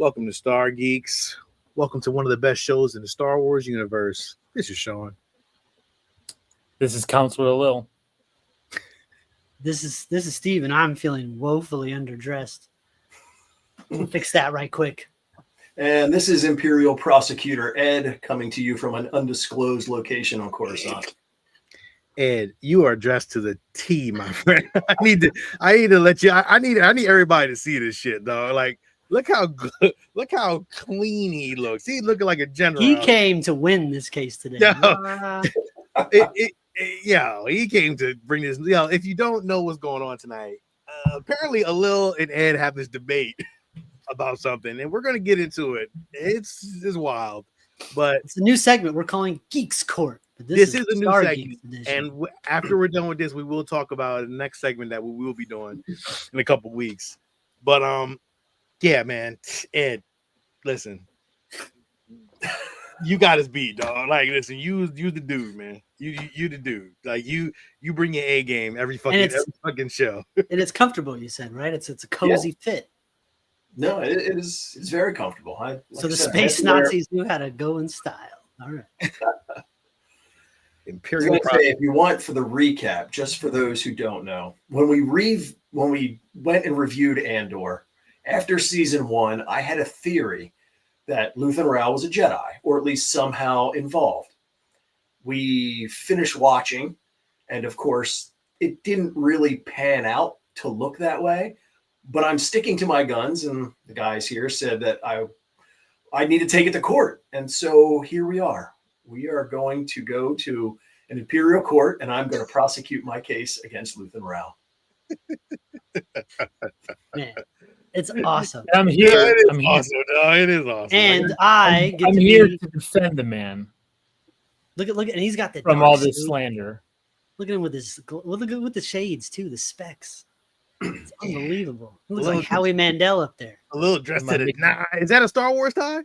Welcome to Star Geeks. Welcome to one of the best shows in the Star Wars universe. This is Sean. This is Counselor Lil. This is Steve, and I'm feeling woefully underdressed. Fix that right quick. And this is Imperial Prosecutor Ed coming to you from an undisclosed location on Coruscant. Ed, you are dressed to the T, my friend. I need to let you. I need everybody to see this shit, dog. Like, look how good, look how clean he looks. He's looking like a general. He came to win this case today. He came to bring this. If you don't know what's going on tonight, apparently Lil and Ed have this debate about something, and we're gonna get into it. It's wild, but it's a new segment we're calling Geeks Court. But this is a new segment, and after we're done with this, we will talk about the next segment that we will be doing in a couple weeks. But yeah, man, Ed, listen, you got us beat, dog. Like, listen, you the dude, man. You the dude. Like, you bring your A game every fucking show, and it's comfortable. You said, right? It's a cozy fit. No, it's very comfortable. So the space Nazis knew how to go in style. All right. Imperial. If you want, for the recap, just for those who don't know, when we went and reviewed Andor after season 1, I had a theory that Luthan Rael was a Jedi, or at least somehow involved. We finished watching, and of course, it didn't really pan out to look that way. But I'm sticking to my guns, and the guys here said that I need to take it to court. And so here we are. We are going to go to an Imperial court, and I'm going to prosecute my case against Luthan Rael. Man, it's awesome. I'm here. It is awesome. And I'm here to defend the man. Look at, and he's got the from all this slander. Look at him with the shades too, the specs. It's unbelievable. It looks like Howie Mandel up there. A little dressed to the is that a Star Wars tie?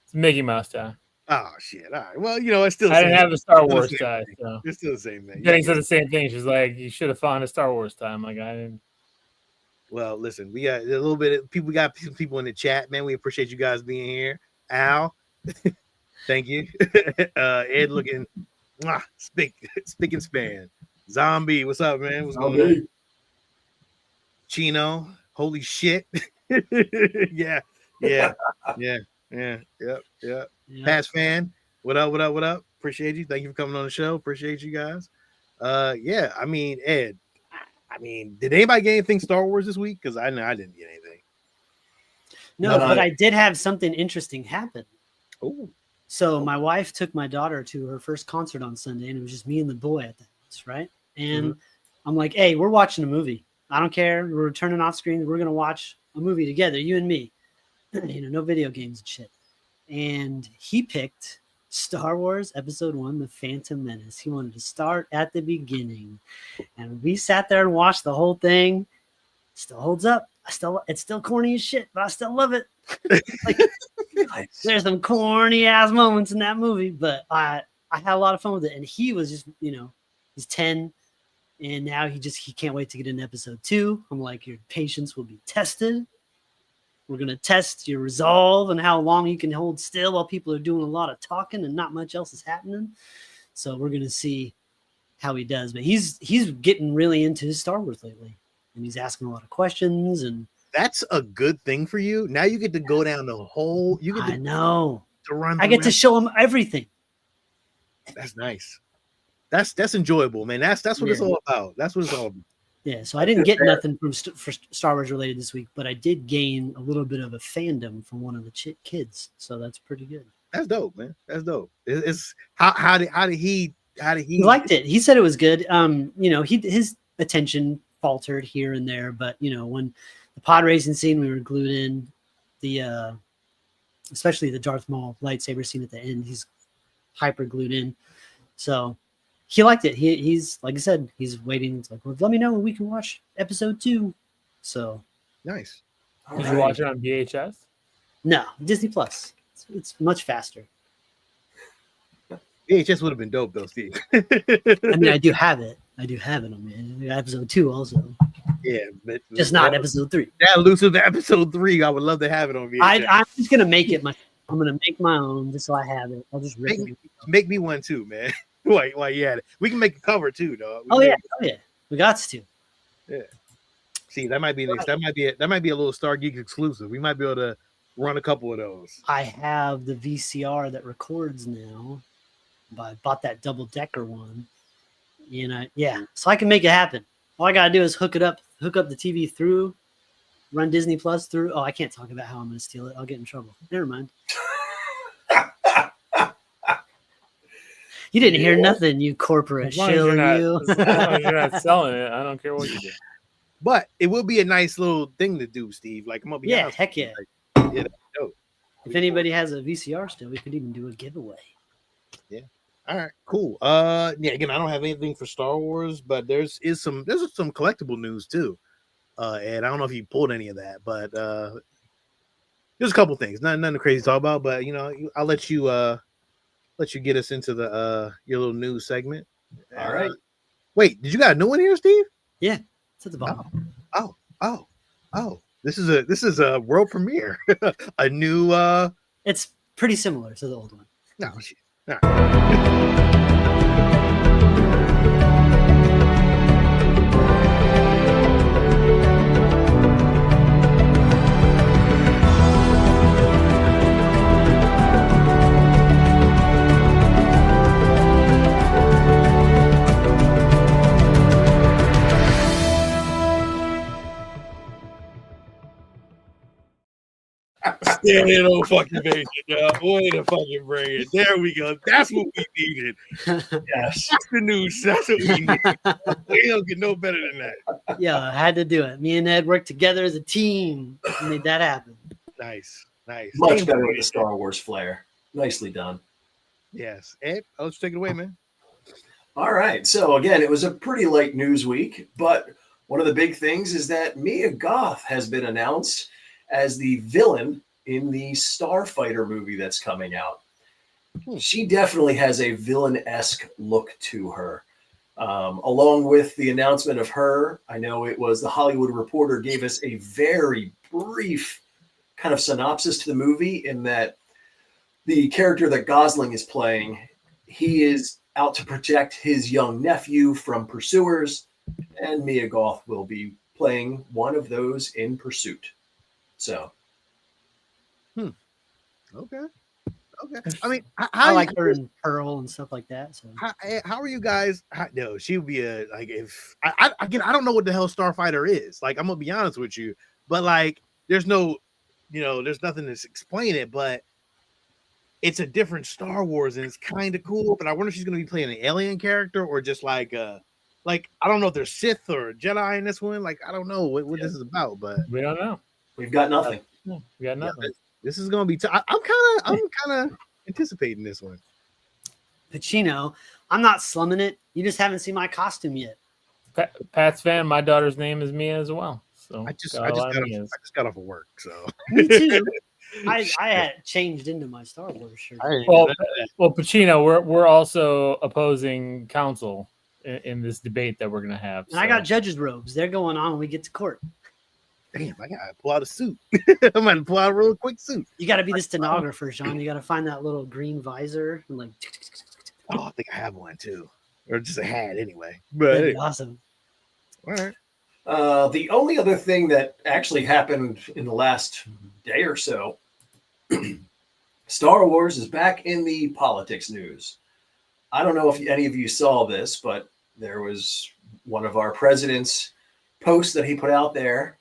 It's a Mickey Mouse tie. Oh shit! All right. Well, it's still. I didn't have a Star Wars tie. So. It's still the same thing. Getting said the same thing. She's like, "You should have found a Star Wars tie." I'm like, I didn't. Well, listen, we got a little bit of people. We got some people in the chat, man. We appreciate you guys being here. Al, thank you. Ed, looking, spick and span. Zombie, what's up, man? What's going on? Chino, holy shit. yeah. Pass fan, what up? Appreciate you. Thank you for coming on the show. Appreciate you guys. I mean, Ed, did anybody get anything Star Wars this week? Because I know I didn't get anything. No, but I did have something interesting happen. Oh. So my wife took my daughter to her first concert on Sunday, and it was just me and the boy at the house, right? And I'm like, hey, we're watching a movie. I don't care. We're turning off screen. We're going to watch a movie together, you and me. No video games and shit. And he picked Star Wars Episode 1, The Phantom Menace. He wanted to start at the beginning. And we sat there and watched the whole thing. Still holds up. It's still corny as shit, but I still love it. There's some corny ass moments in that movie, but I had a lot of fun with it. And he was just, he's 10. And now he can't wait to get into episode 2. I'm like, your patience will be tested. We're going to test your resolve and how long you can hold still while people are doing a lot of talking and not much else is happening. So we're going to see how he does. But he's getting really into his Star Wars lately. And he's asking a lot of questions. And that's a good thing for you. Now you get to go down the whole. I know. To run. I get to show him everything. That's nice. That's enjoyable, man. That's what it's all about. That's what it's all about. Yeah, so I didn't get nothing for Star Wars related this week, but I did gain a little bit of a fandom from one of the kids, so that's pretty good. That's dope, man. That's dope. It's how did he liked it? He said it was good. His attention faltered here and there, but when the pod racing scene, we were glued in. Especially the Darth Maul lightsaber scene at the end, he's hyper glued in. So. He liked it. He's like I said, he's waiting. It's like, well, let me know when we can watch episode 2. So nice. Did you watch it on VHS? No, Disney Plus. It's much faster. VHS would have been dope though, Steve. I mean, I do have it. On episode 2 also. Yeah, but Just not episode 3. that elusive episode 3. I would love to have it on VHS. I'm just gonna make it. I'm gonna make my own just so I have it. I'll just rip it. Make me one too, man. Why you had it? We can make a cover too, dog. Oh yeah, we got to. Yeah. See, that might be that might be a little Star Geek exclusive. We might be able to run a couple of those. I have the VCR that records now. But I bought that double decker one. So I can make it happen. All I gotta do is hook up the TV through, run Disney Plus through. Oh, I can't talk about how I'm gonna steal it. I'll get in trouble. Never mind. You didn't hear nothing, you corporate shill. As long as you're not selling it, I don't care what you do. But it will be a nice little thing to do, Steve. Like, I'm gonna be honest. Heck yeah. Like, yeah, that's dope. If anybody has a VCR still, we could even do a giveaway. Yeah. All right, cool. Again, I don't have anything for Star Wars, but there's some collectible news too. And I don't know if you pulled any of that, but there's a couple things. Nothing crazy to talk about, but I'll let you get us into the your little news segment. All right. Wait, did you got a new one here, Steve? Yeah, it's at the bottom. Oh. This is a world premiere. A new It's pretty similar to the old one. no shit. All right. Standing on fucking basic, way to fucking bring it. There we go. That's what we needed. Yes. That's the news. That's what we need. We don't get no better than that. Yeah, I had to do it. Me and Ed worked together as a team and made that happen. Nice. Much better with the Star Wars flair. Nicely done. Yes. Ed, let's take it away, man. All right. So again, it was a pretty light news week, but one of the big things is that Mia Goth has been announced as the villain in the Starfighter movie that's coming out. She definitely has a villain-esque look to her. Along with the announcement of her, I know it was the Hollywood Reporter gave us a very brief kind of synopsis to the movie in that the character that Gosling is playing, he is out to protect his young nephew from pursuers, and Mia Goth will be playing one of those in pursuit. So, Okay. I mean, I like her in Pearl and stuff like that. So how are you guys? No, she would be if I don't know what the hell Starfighter is. Like, I'm gonna be honest with you, but like, there's no, there's nothing to explain it. But it's a different Star Wars, and it's kind of cool. But I wonder if she's gonna be playing an alien character or just like I don't know if there's Sith or Jedi in this one. Like, I don't know what this is about, but We don't know. we've got nothing. We got nothing. this is gonna be. I'm kind of anticipating this one. Pacino, I'm not slumming it. You just haven't seen my costume yet. Pat's fan. My daughter's name is Mia as well. So I just got a lot of Mias. got off of work, so Me too. I had changed into my Star Wars shirt. Well, Pacino, we're also opposing counsel in this debate that we're gonna have. And I got judges' robes. They're going on when we get to court. damn, I gotta pull out a suit. I'm gonna pull out a real quick suit. You got to be the stenographer, Sean. You got to find that little green visor and like. Oh, I think I have one too, or just a hat anyway. That'd But be awesome. all right. The only other thing that actually happened in the last day or so, Star Wars is back in the politics news. I don't know if any of you saw this, but there was one of our president's posts that he put out there,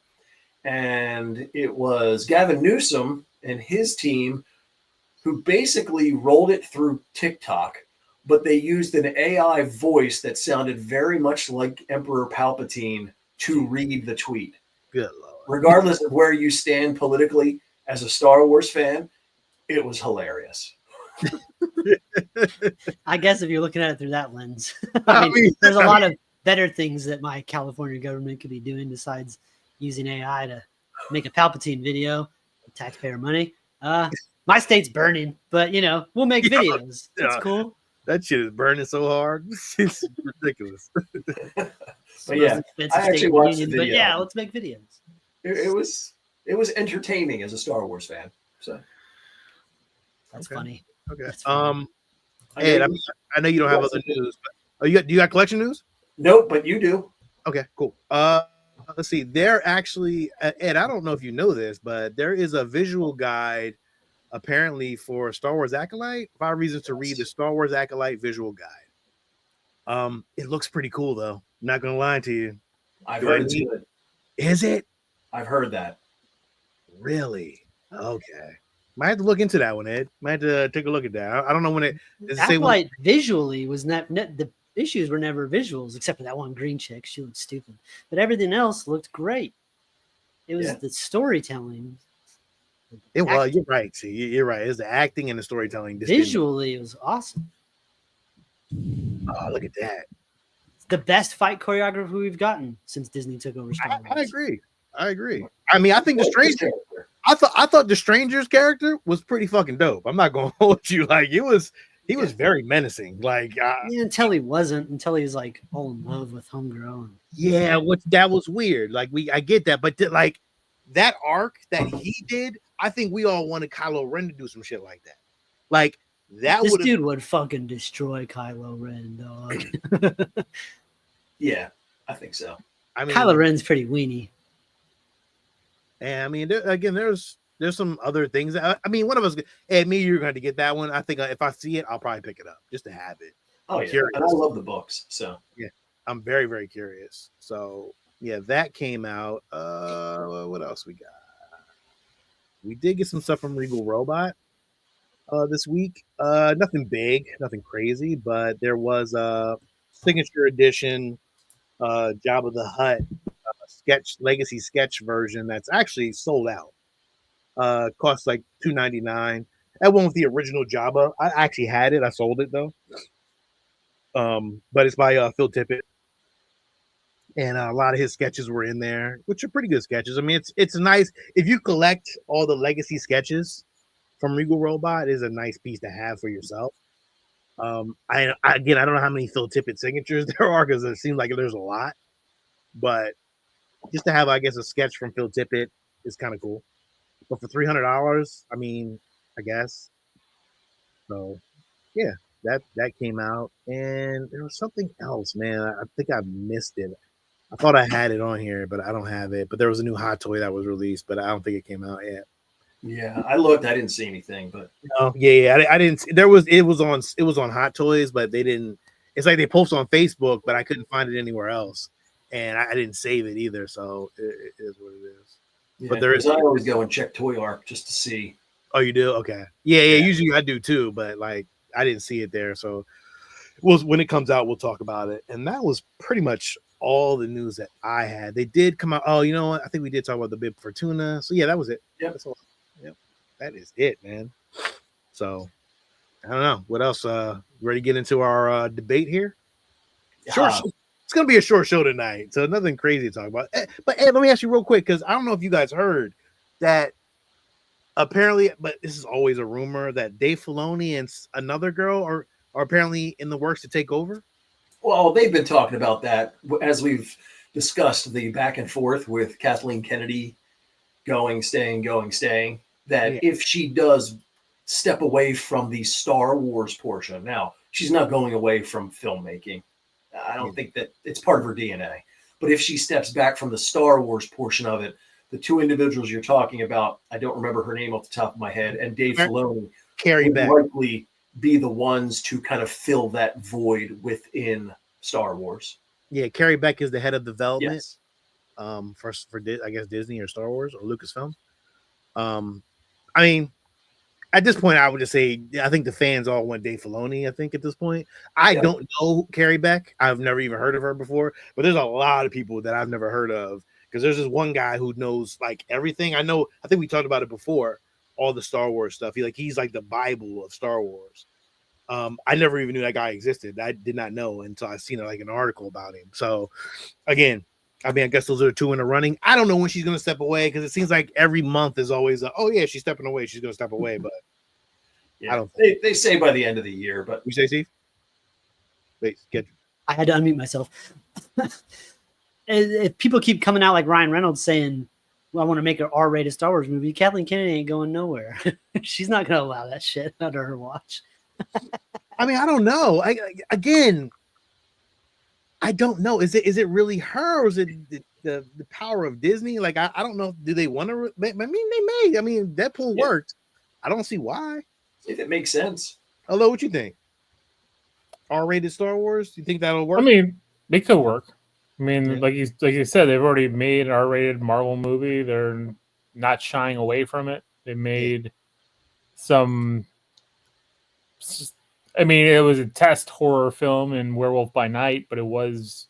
and it was Gavin Newsom and his team who basically rolled it through TikTok, but they used an AI voice that sounded very much like Emperor Palpatine to read the tweet. Good Lord. Regardless of where you stand politically as a Star Wars fan, it was hilarious. I guess if you're looking at it through that lens, I mean, there's a lot of better things that my California government could be doing besides using AI to make a Palpatine video with taxpayer money. My state's burning, but we'll make videos. That's cool. That shit is burning so hard. It's ridiculous. But yeah, expensive I actually state of the watched the union, but video. yeah, let's make videos. It was entertaining as a Star Wars fan. So That's Okay. funny. Okay. That's funny. Ed, I know you don't have other news, but do you got collection news? Nope, but you do. Okay, cool. Let's see. There actually, Ed, I don't know if you know this, but there is a visual guide apparently for Star Wars Acolyte. 5 reasons to read the Star Wars Acolyte visual guide. It looks pretty cool though. I'm not gonna lie to you. I've Do heard I it's need- good. Is it I've heard that. really? Okay. Might have to look into that one, Ed. Might have to take a look at that. I don't know when it does it say when, Acolyte visually was not the issues were never visuals, except for that one green chick. She looked stupid, but everything else looked great. It was the storytelling. well, you're right. See, you're right. It's the acting and the storytelling. Visually, it was awesome. Oh, look at that. It's the best fight choreographer we've gotten since Disney took over Star Wars. I agree. I mean, I think the Stranger. I thought the Stranger's character was pretty fucking dope. I'm not gonna hold you. Like he was very menacing. Like until he wasn't, until he was like all in love with Homegirl. Yeah, that was weird. Like I get that, but like that arc that he did, I think we all wanted Kylo Ren to do some shit like that. Like that this dude would fucking destroy Kylo Ren, dog. Yeah, I think so. I mean, Kylo Ren's pretty weenie. And I mean, there's some other things that I mean, one of us, and me, you're going to get that one. I think if I see it, I'll probably pick it up just to have it. Oh yeah, and I love the books, so yeah, I'm very, very curious. So yeah, that came out. What else we got? We did get some stuff from Regal Robot this week. Nothing big, nothing crazy, but there was a signature edition Jabba the Hutt legacy sketch version that's actually sold out. Costs like $2.99. That one with the original Jabba. I actually had it. I sold it though. But it's by Phil Tippett, and a lot of his sketches were in there, which are pretty good sketches. I mean, it's nice if you collect all the legacy sketches from Regal Robot. It is a nice piece to have for yourself. I don't know how many Phil Tippett signatures there are because it seems like there's a lot, but just to have, I guess, a sketch from Phil Tippett is kind of cool. But for $300, I mean, I guess. So, yeah, that came out, and there was something else, man. I think I missed it. I thought I had it on here, but I don't have it. But there was a new Hot Toy that was released, but I don't think it came out yet. Yeah, I looked. I didn't see anything, but no, I didn't. It was on Hot Toys, but they didn't. It's like they post on Facebook, but I couldn't find it anywhere else, and I didn't save it either. So it is what it is. yeah, but there is. I always go and check Toy Arc just to see. Oh, you do? Okay. Yeah. Usually I do too, but like I didn't see it there. So when it comes out, we'll talk about it. And that was pretty much all the news that I had. They did come out. Oh, you know what? I think we did talk about the Bib Fortuna. So yeah, that was it. Yep. That's all. Yep. That is it, man. So I don't know. What else? Ready to get into our debate here? Sure. It's gonna be a short show tonight, so nothing crazy to talk about. But Ed, let me ask you real quick, because I don't know if you guys heard that apparently, but this is always a rumor that Dave Filoni and another girl are apparently in the works to take over. Well, they've been talking about that as we've discussed the back and forth with Kathleen Kennedy going, staying. That if she does step away from the Star Wars portion, now she's not going away from filmmaking. I don't think that it's part of her DNA. But if she steps back from the Star Wars portion of it, the two individuals you're talking about, I don't remember her name off the top of my head, and Dave Filoni would likely be the ones to kind of fill that void within Star Wars. Yeah, Carrie Beck is the head of development. Yes. For I guess Disney or Star Wars or Lucasfilm. I mean, at this point, I would just say I think the fans all want Dave Filoni. I think at this point, I don't know Carrie Beck. I've never even heard of her before, but there's a lot of people that I've never heard of because there's this one guy who knows like everything. I think we talked about it before. All the Star Wars stuff. He's like the Bible of Star Wars. I never even knew that guy existed. I did not know until I seen like an article about him. So again, I mean, I guess those are the two in the running. I don't know when she's going to step away because it seems like every month is always, oh yeah, she's stepping away. She's going to step away, but yeah, I don't. They say by the end of the year, but you say, Steve? Wait, get. I had to unmute myself. if people keep coming out like Ryan Reynolds saying, well, I want to make an R-rated Star Wars movie, Kathleen Kennedy ain't going nowhere. She's not going to allow that shit under her watch. I mean, I don't know. Again, I don't know. Is it really her, or is it the power of Disney? Like, I don't know. Do they want to? I mean, they may. I mean, Deadpool worked. I don't see why. If it makes sense. Hello, what you think? R-rated Star Wars? You think that'll work? I mean, they could work. I mean, Yeah. like you said, they've already made an R-rated Marvel movie. They're not shying away from it. They made some. I mean, it was a test horror film in Werewolf by Night, but it was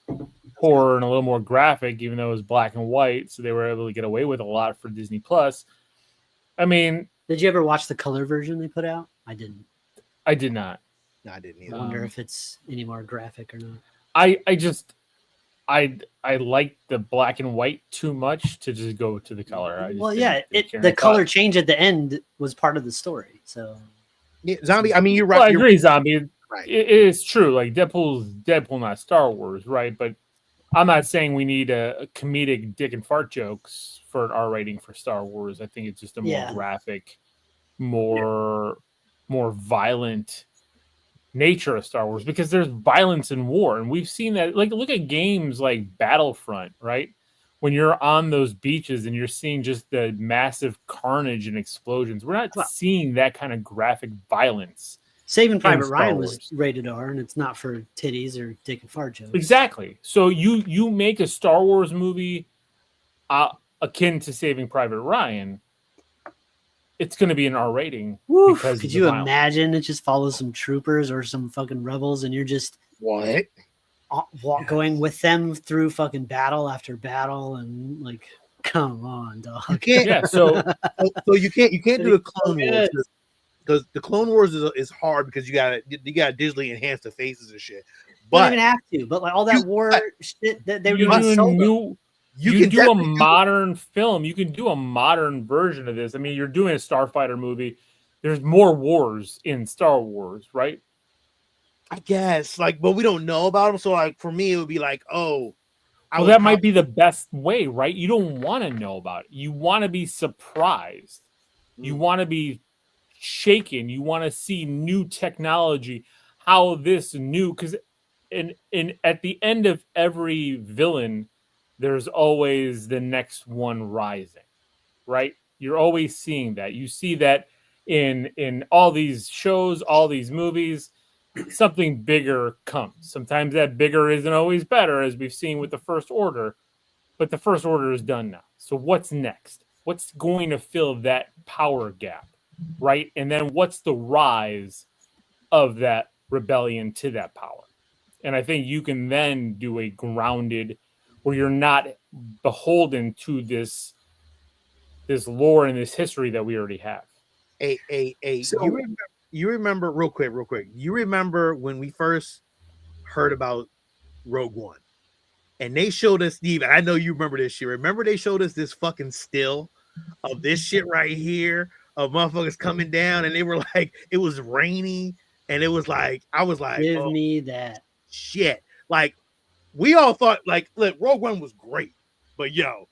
horror and a little more graphic, even though it was black and white. So they were able to get away with a lot for Disney Plus. I mean, did you ever watch the color version they put out? I didn't. I did not. No, I didn't I either. wonder if it's any more graphic or not. I like the black and white too much to just go to the color. Well, yeah, the color change at the end was part of the story. So, yeah, Zombie. I mean, you're right. Well, I agree, Zombie. Right. It is true. Like Deadpool's Deadpool, not Star Wars, right? But I'm not saying we need a comedic dick and fart jokes for an R rating for Star Wars. I think it's just a more graphic, more violent nature of Star Wars, because there's violence in war, and we've seen that. Like, look at games like Battlefront, right? When you're on those beaches and you're seeing just the massive carnage and explosions, we're not seeing that kind of graphic violence. Saving Private Ryan was rated R, and it's not for titties or dick and fart jokes. Exactly. So you make a Star Wars movie akin to Saving Private Ryan, it's going to be an R rating. Woo, could you imagine it just follows some troopers or some fucking rebels, and you're just going with them through fucking battle after battle, and like, come on, dog. You can't. So you can't do the Clone Wars, because the Clone Wars is hard because you got to digitally enhance the faces and shit. But you don't even have to. But like all that war shit that they were doing. You can do a modern film. You can do a modern version of this. I mean, you're doing a Starfighter movie. There's more wars in Star Wars, right? I guess, like, but we don't know about them. So, like, for me, it would be like, oh, well, that might be the best way, right? You don't want to know about it. You want to be surprised. You want to be shaken. You want to see new technology. How this new, because in at the end of every villain, there's always the next one rising, right? You're always seeing that. You see that in all these shows, all these movies, something bigger comes. Sometimes that bigger isn't always better, as we've seen with the First Order, but the First Order is done now. So what's next? What's going to fill that power gap, right? And then what's the rise of that rebellion to that power? And I think you can then do a grounded, where you're not beholden to this lore and this history that we already have. So, you remember real quick. You remember when we first heard about Rogue One, and they showed us, Steve, and I know you remember this shit. Remember they showed us this fucking still of this shit right here of motherfuckers coming down, and they were like, it was rainy, and it was like, I was like, give me that shit. Like, we all thought, like, look, Rogue One was great, but yo,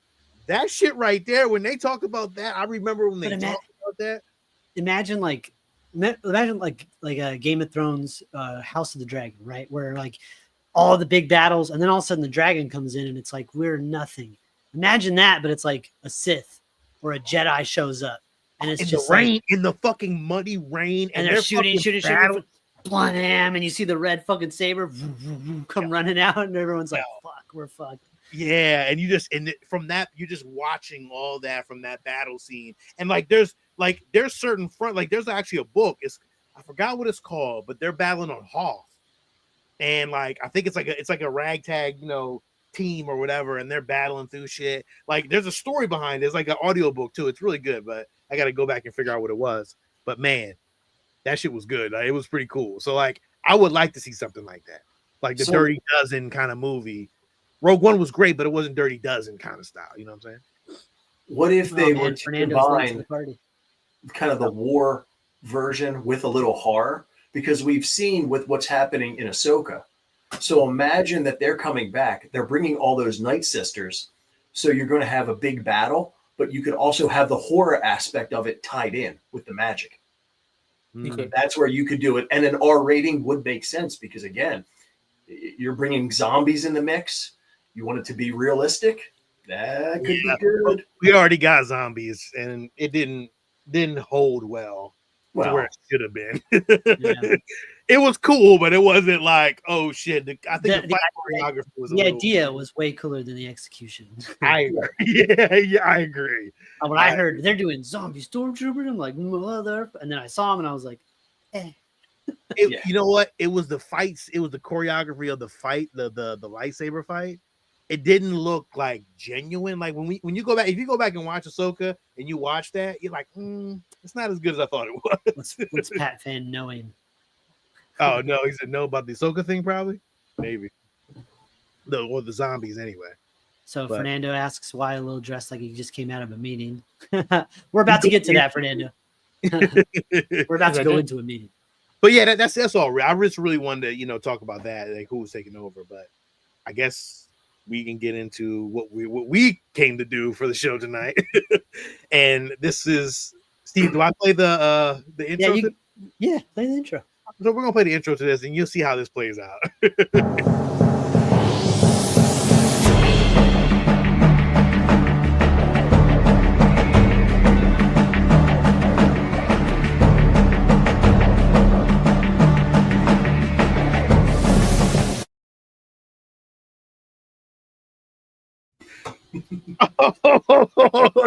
that shit right there, when they talked about that, I remember when they talked about that. Imagine like a Game of Thrones, House of the Dragon, right? Where like all the big battles, and then all of a sudden the dragon comes in, and it's like we're nothing. Imagine that, but it's like a Sith or a Jedi shows up, and it's just the rain, like, in the fucking muddy rain, and they're shooting, blam, and you see the red fucking saber come running out, and everyone's like, "Fuck, we're fucked." Yeah, and you just from that, you're just watching all that from that battle scene, and like there's certain front, like there's actually a book. I forgot what it's called, but they're battling on Hoth, and like I think it's like a ragtag, team or whatever, and they're battling through shit. Like there's a story behind it. It's like an audio book too. It's really good, but I got to go back and figure out what it was. But man, that shit was good. Like, it was pretty cool. So like I would like to see something like that, like the Dirty Dozen kind of movie. Rogue One was great, but it wasn't Dirty Dozen kind of style. You know what I'm saying? What if they were to combine kind of the war version with a little horror? Because we've seen with what's happening in Ahsoka, So imagine that they're coming back. They're bringing all those Night Sisters. So you're going to have a big battle, but you could also have the horror aspect of it tied in with the magic. Okay. That's where you could do it. And an R rating would make sense because, again, you're bringing zombies in the mix. You want it to be realistic. That could be good. We already got zombies, and it didn't hold well to where Well, it should have been. Yeah. It was cool, but it wasn't like, oh shit. I think the The fight choreography was a The little. idea was way cooler than the execution. I agree. Yeah, I agree. When I heard they're doing zombie stormtroopers, I'm like, mother. And then I saw him and I was like, eh. You know what? It was the fights. It was the choreography of the fight, the lightsaber fight. It didn't look like genuine. Like when you go back, if you go back and watch Ahsoka and you watch that, you're like, it's not as good as I thought it was. What's Pat Fan knowing? Oh no, he said no about the Ahsoka thing, probably, maybe. Or the zombies anyway. So But- Fernando asks why a little dressed like he just came out of a meeting. We're about to get to that, Fernando. We're about to go into a meeting. But yeah, that's all. I just really wanted to talk about that, like who was taking over. But I guess we can get into what we came to do for the show tonight. And this is Steve. Do I play the intro? Yeah, play the intro. So we're gonna play the intro to this, and you'll see how this plays out.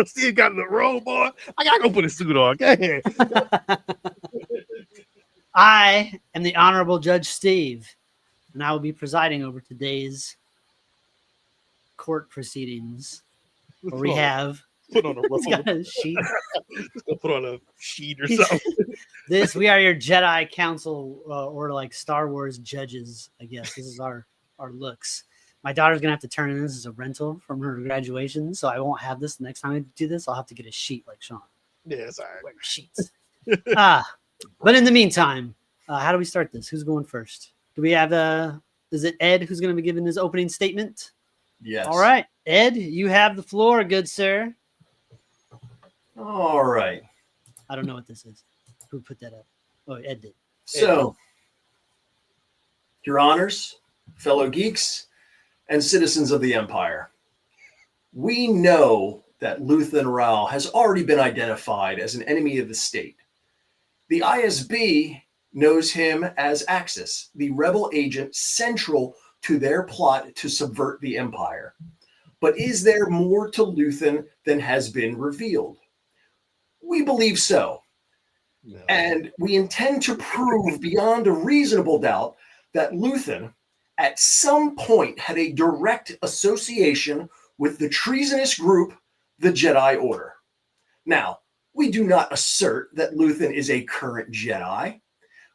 Steve got the robe on. I gotta go put a suit on. Go ahead. I am the Honorable Judge Steve, and I will be presiding over today's court proceedings. Where we have put on a robe. he's got a sheet. Put on a sheet or something. We are your Jedi Council or like Star Wars judges, I guess. This is our looks. My daughter's gonna have to turn in this as a rental from her graduation, so I won't have this. The next time I do this, I'll have to get a sheet like Sean. Yeah, it's all right. Wear sheets. But in the meantime, how do we start this? Who's going first? Do we have is it Ed who's going to be giving his opening statement? yes. All right, Ed, you have the floor, good sir. All right. I don't know what this is. Who put that up? Oh, Ed did. So, Your Honors, fellow geeks, and citizens of the Empire, we know that Luthan Rael has already been identified as an enemy of the state. The ISB knows him as Axis, the rebel agent central to their plot to subvert the Empire. But is there more to Luthan than has been revealed? We believe so. No. And we intend to prove beyond a reasonable doubt that Luthan at some point had a direct association with the treasonous group, the Jedi Order. Now, we do not assert that Luthan is a current Jedi.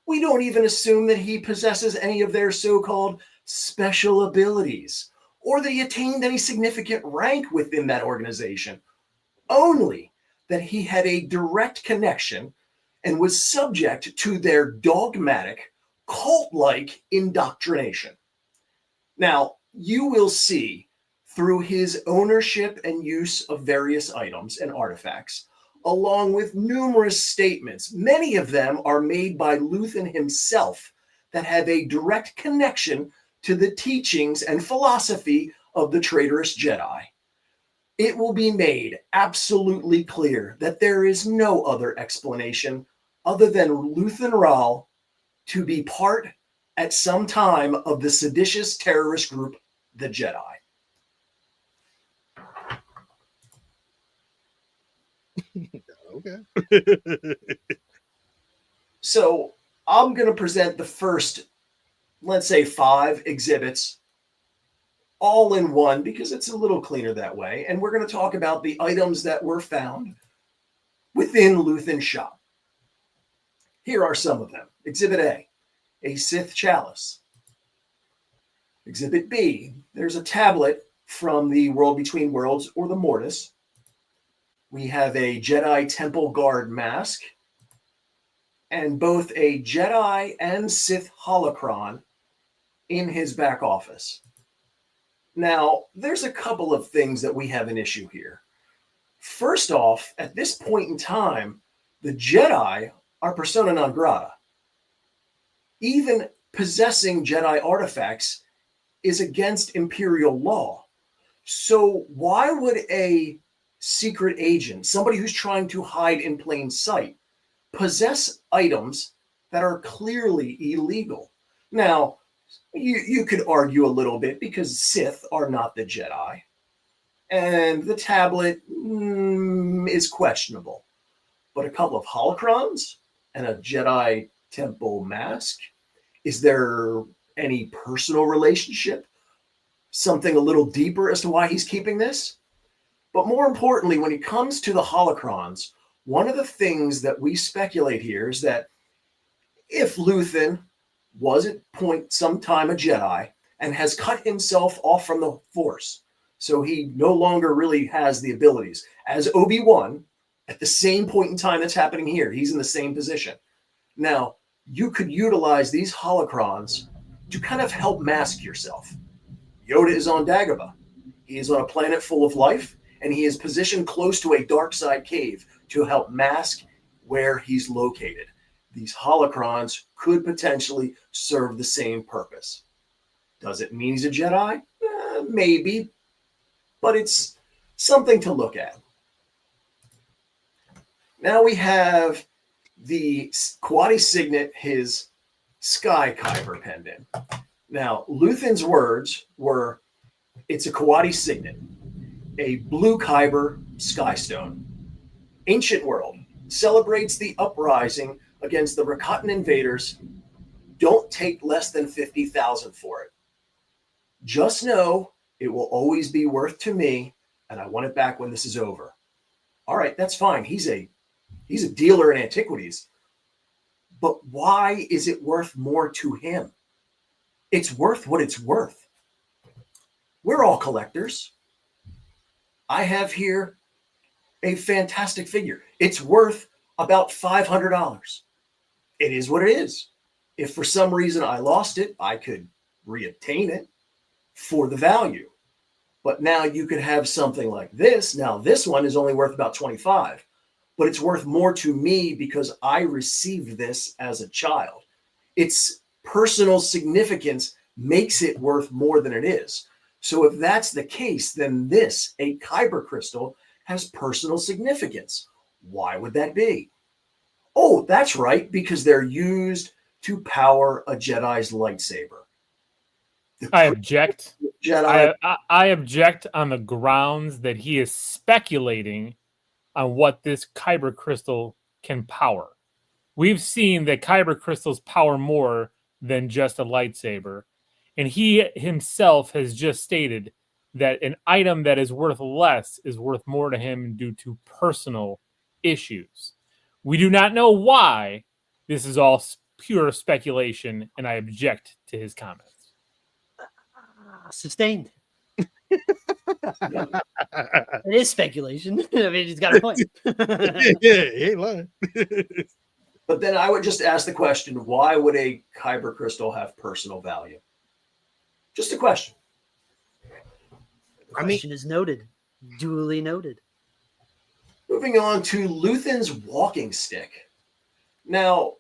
We don't even assume that he possesses any of their so-called special abilities or that he attained any significant rank within that organization. Only that he had a direct connection and was subject to their dogmatic, cult-like indoctrination. Now, you will see through his ownership and use of various items and artifacts, along with numerous statements, many of them are made by Luthan himself, that have a direct connection to the teachings and philosophy of the traitorous Jedi. It will be made absolutely clear that there is no other explanation other than Luthan Rael to be part at some time of the seditious terrorist group, the Jedi. Okay. So I'm going to present the first, let's say, 5 exhibits all in one because it's a little cleaner that way. And we're going to talk about the items that were found within Luthan's shop. Here are some of them. Exhibit A Sith chalice. Exhibit B, there's a tablet from the World Between Worlds, or the Mortis. We have a Jedi Temple Guard mask, and both a Jedi and Sith holocron in his back office. Now, there's a couple of things that we have an issue here. First off, at this point in time, the Jedi are persona non grata. Even possessing Jedi artifacts is against Imperial law. So why would a secret agent, somebody who's trying to hide in plain sight, possess items that are clearly illegal? Now, you could argue a little bit because Sith are not the Jedi, and the tablet is questionable. But a couple of holocrons and a Jedi temple mask, is there any personal relationship? Something a little deeper as to why he's keeping this? But more importantly, when it comes to the holocrons, one of the things that we speculate here is that if Luthan was at point sometime a Jedi and has cut himself off from the Force, so he no longer really has the abilities, as Obi-Wan, at the same point in time that's happening here, he's in the same position. Now, you could utilize these holocrons to kind of help mask yourself. Yoda is on Dagobah. He is on a planet full of life, and he is positioned close to a dark side cave to help mask where he's located. These holocrons could potentially serve the same purpose. Does it mean he's a Jedi? Maybe, but it's something to look at. Now we have the Quadi Signet, his Sky Kyber pendant. Now, Luthan's words were, it's a Quadi Signet, a blue Kyber skystone. Ancient world celebrates the uprising against the Rakatan invaders. Don't take less than 50,000 for it. Just know it will always be worth to me, and I want it back when this is over. All right, that's fine. He's a dealer in antiquities. But why is it worth more to him? It's worth what it's worth. We're all collectors. I have here a fantastic figure. It's worth about $500. It is what it is. If for some reason I lost it, I could reobtain it for the value. But now you could have something like this. Now this one is only worth about 25, but it's worth more to me because I received this as a child. Its personal significance makes it worth more than it is. So if that's the case, then this, a Kyber crystal, has personal significance. Why would that be? Oh, that's right, because they're used to power a Jedi's lightsaber. I object. Jedi. I object on the grounds that he is speculating on what this Kyber crystal can power. We've seen that Kyber crystals power more than just a lightsaber. And he himself has just stated that an item that is worth less is worth more to him due to personal issues. We do not know why. This is all pure speculation, and I object to his comments. Sustained. It is speculation. I mean, he's got a point. Yeah, he ain't lying. But then I would just ask the question, why would a Kyber crystal have personal value? Just a question. The question is noted. Duly noted. Moving on to Luthan's walking stick. Now,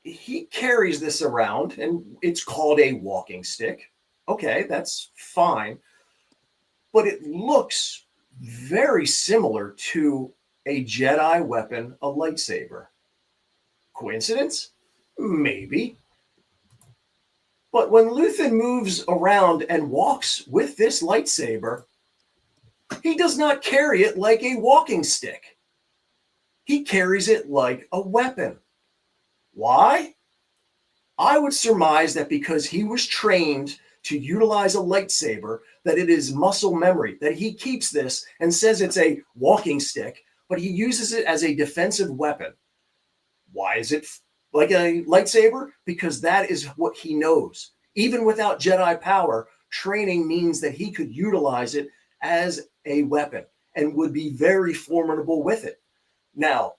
he carries this around, and it's called a walking stick. Okay, that's fine. But it looks very similar to a Jedi weapon, a lightsaber. Coincidence? Maybe. But when Luthan moves around and walks with this lightsaber, he does not carry it like a walking stick. He carries it like a weapon. Why? I would surmise that because he was trained to utilize a lightsaber, that it is muscle memory, that he keeps this and says it's a walking stick, but he uses it as a defensive weapon. Why is it like a lightsaber? Because that is what he knows. Even without Jedi power, training means that he could utilize it as a weapon and would be very formidable with it. Now,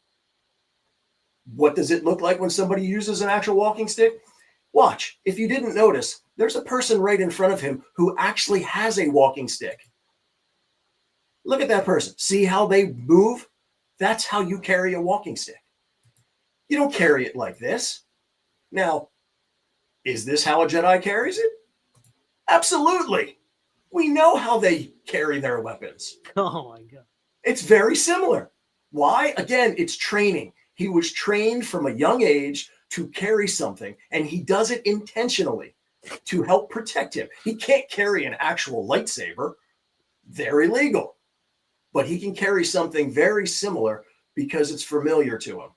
what does it look like when somebody uses an actual walking stick? Watch. If you didn't notice, there's a person right in front of him who actually has a walking stick. Look at that person. See how they move? That's how you carry a walking stick. You don't carry it like this. Now, is this how a Jedi carries it? Absolutely. We know how they carry their weapons. Oh my God. It's very similar. Why? Again, it's training. He was trained from a young age to carry something, and he does it intentionally to help protect him. He can't carry an actual lightsaber. They're illegal. But he can carry something very similar because it's familiar to him.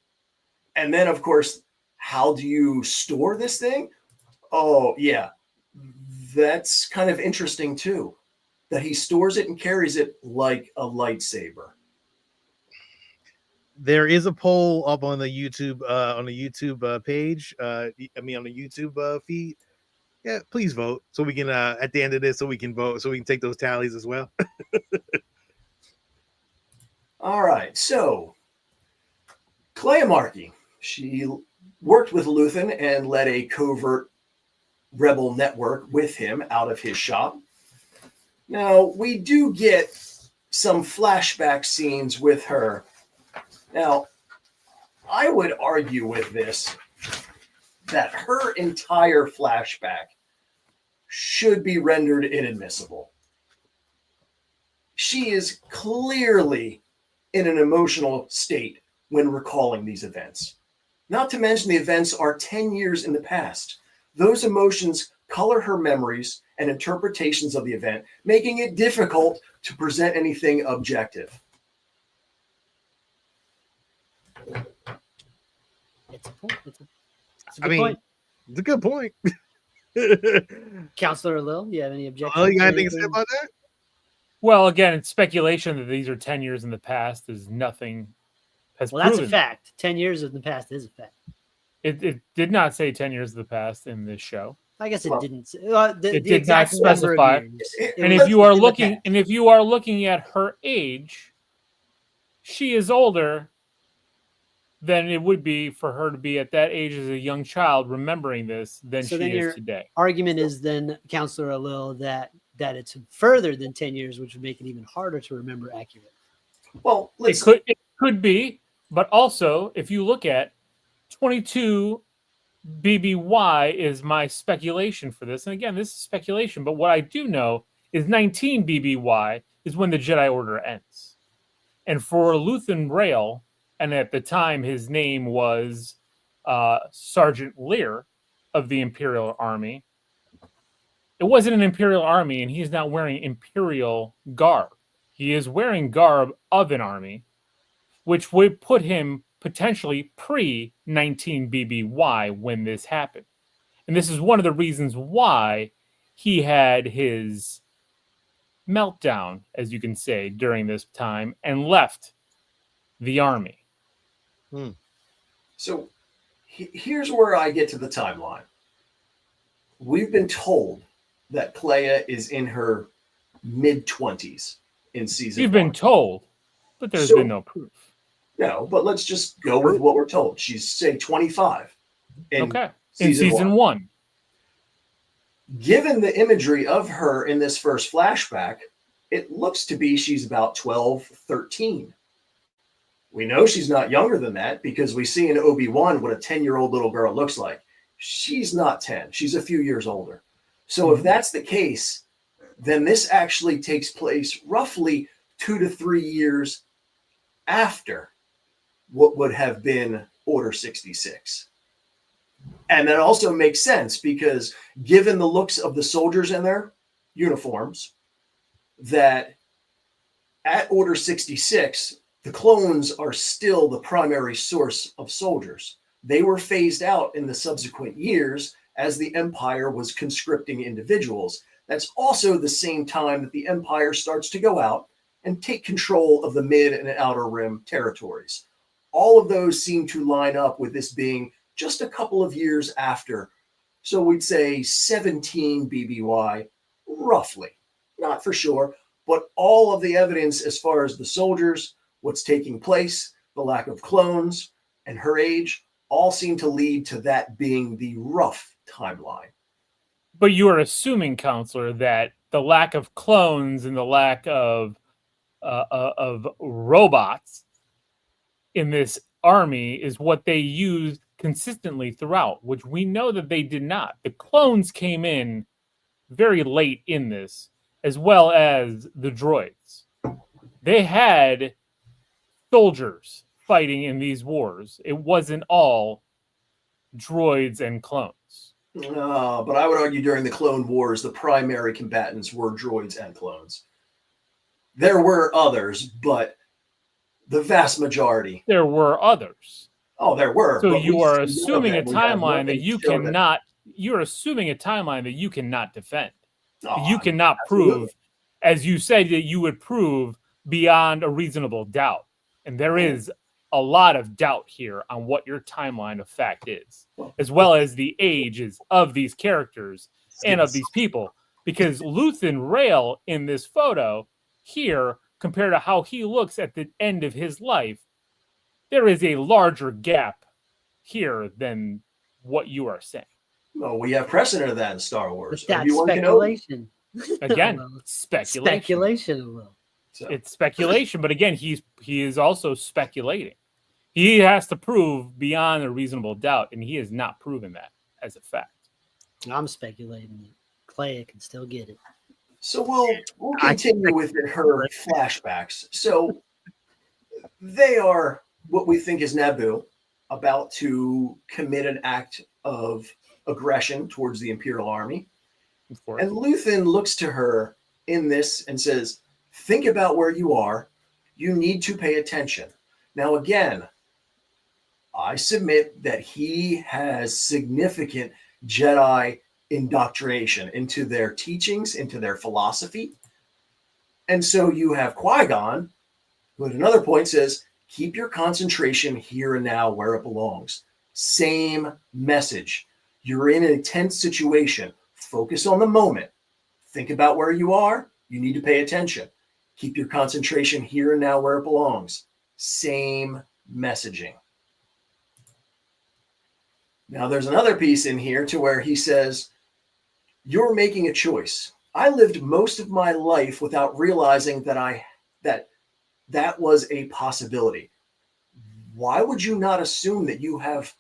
And then, of course, how do you store this thing? Oh, yeah. That's kind of interesting, too, that he stores it and carries it like a lightsaber. There is a poll up on the YouTube page. On the YouTube feed. Yeah, please vote so we can at the end of this, so we can vote, so we can take those tallies as well. All right, so Clea Markey, she worked with Luthan and led a covert rebel network with him out of his shop. Now, we do get some flashback scenes with her. Now, I would argue with this that her entire flashback should be rendered inadmissible. She is clearly in an emotional state when recalling these events. Not to mention the events are 10 years in the past. Those emotions color her memories and interpretations of the event, making it difficult to present anything objective. It's a point. It's a I good mean, point. it's a good point. Counselor Lil, you have any objections? Oh, you got to anything to say anything? about that? Well, again, it's speculation that these are 10 years in the past. Is nothing has Well, that's proven. a fact. 10 years in the past is a fact. It did not say 10 years in the past in this show. I guess it Well, didn't. it The did not exact number of specify. years. And was if you are in the looking, past. and if you are looking at her age, she is older than it would be for her to be at that age as a young child remembering this than So she then is your today. argument is then, Counselor Lil, that it's further than 10 years, which would make it even harder to remember accurately. Well, It could be, but also if you look at 22 BBY is my speculation for this. And again, this is speculation, but what I do know is 19 BBY is when the Jedi Order ends. And for Luthan Rael, and at the time his name was Sergeant Lear of the Imperial Army, it wasn't an Imperial Army, and he's not wearing Imperial garb. He is wearing garb of an army, which would put him potentially pre-19 BBY when this happened. And this is one of the reasons why he had his meltdown, as you can say, during this time and left the army. So here's where I get to the timeline. We've been told that Clea is in her mid-20s in season You've 1. been told, but there's So- been no proof. No, but let's just go with what we're told. She's, say, 25 in Okay. In season 1. one. Given the imagery of her in this first flashback, it looks to be she's about 12, 13. We know she's not younger than that because we see in Obi-Wan what a 10-year-old little girl looks like. She's not 10. She's a few years older. So if that's the case, then this actually takes place roughly 2 to 3 years after what would have been Order 66. And that also makes sense because given the looks of the soldiers in their uniforms, that at Order 66, the clones are still the primary source of soldiers. They were phased out in the subsequent years as the Empire was conscripting individuals. That's also the same time that the Empire starts to go out and take control of the mid and outer rim territories. All of those seem to line up with this being just a couple of years after. So we'd say 17 BBY, roughly. Not for sure, but all of the evidence as far as the soldiers, what's taking place, the lack of clones, and her age, all seem to lead to that being the rough timeline. But you are assuming, Counselor, that the lack of clones and the lack of robots in this army is what they used consistently throughout, which we know that they did not. The clones came in very late in this, as well as the droids. They had soldiers fighting in these wars. It wasn't all droids and clones. But I would argue during the Clone Wars, the primary combatants were droids and clones. There were others, but the vast majority. There were others. Oh, there were. So you are assuming a timeline that you cannot. You're assuming a timeline that you cannot defend. You cannot prove, as you said, that you would prove beyond a reasonable doubt. And there is a lot of doubt here on what your timeline of fact is, as well as the ages of these characters and of these people. Because Luthan Rael in this photo here, compared to how he looks at the end of his life, there is a larger gap here than what you are saying. Well, we have precedent of that in Star Wars. That's speculation. Again, speculation. Speculation, Will. So. It's speculation, but again, he is also speculating. He has to prove beyond a reasonable doubt, and he has not proven that as a fact. I'm speculating that Clea can still get it. So we'll continue with her flashbacks. So they are what we think is Naboo about to commit an act of aggression towards the Imperial Army. And Luthan looks to her in this and says, think about where you are. You need to pay attention. Now, again, I submit that he has significant Jedi indoctrination into their teachings, into their philosophy. And so you have Qui-Gon, who at another point says, keep your concentration here and now where it belongs. Same message. You're in a tense situation. Focus on the moment. Think about where you are. You need to pay attention. Keep your concentration here and now where it belongs. Same messaging. Now, there's another piece in here to where he says, you're making a choice. I lived most of my life without realizing that was a possibility. Why would you not assume that you have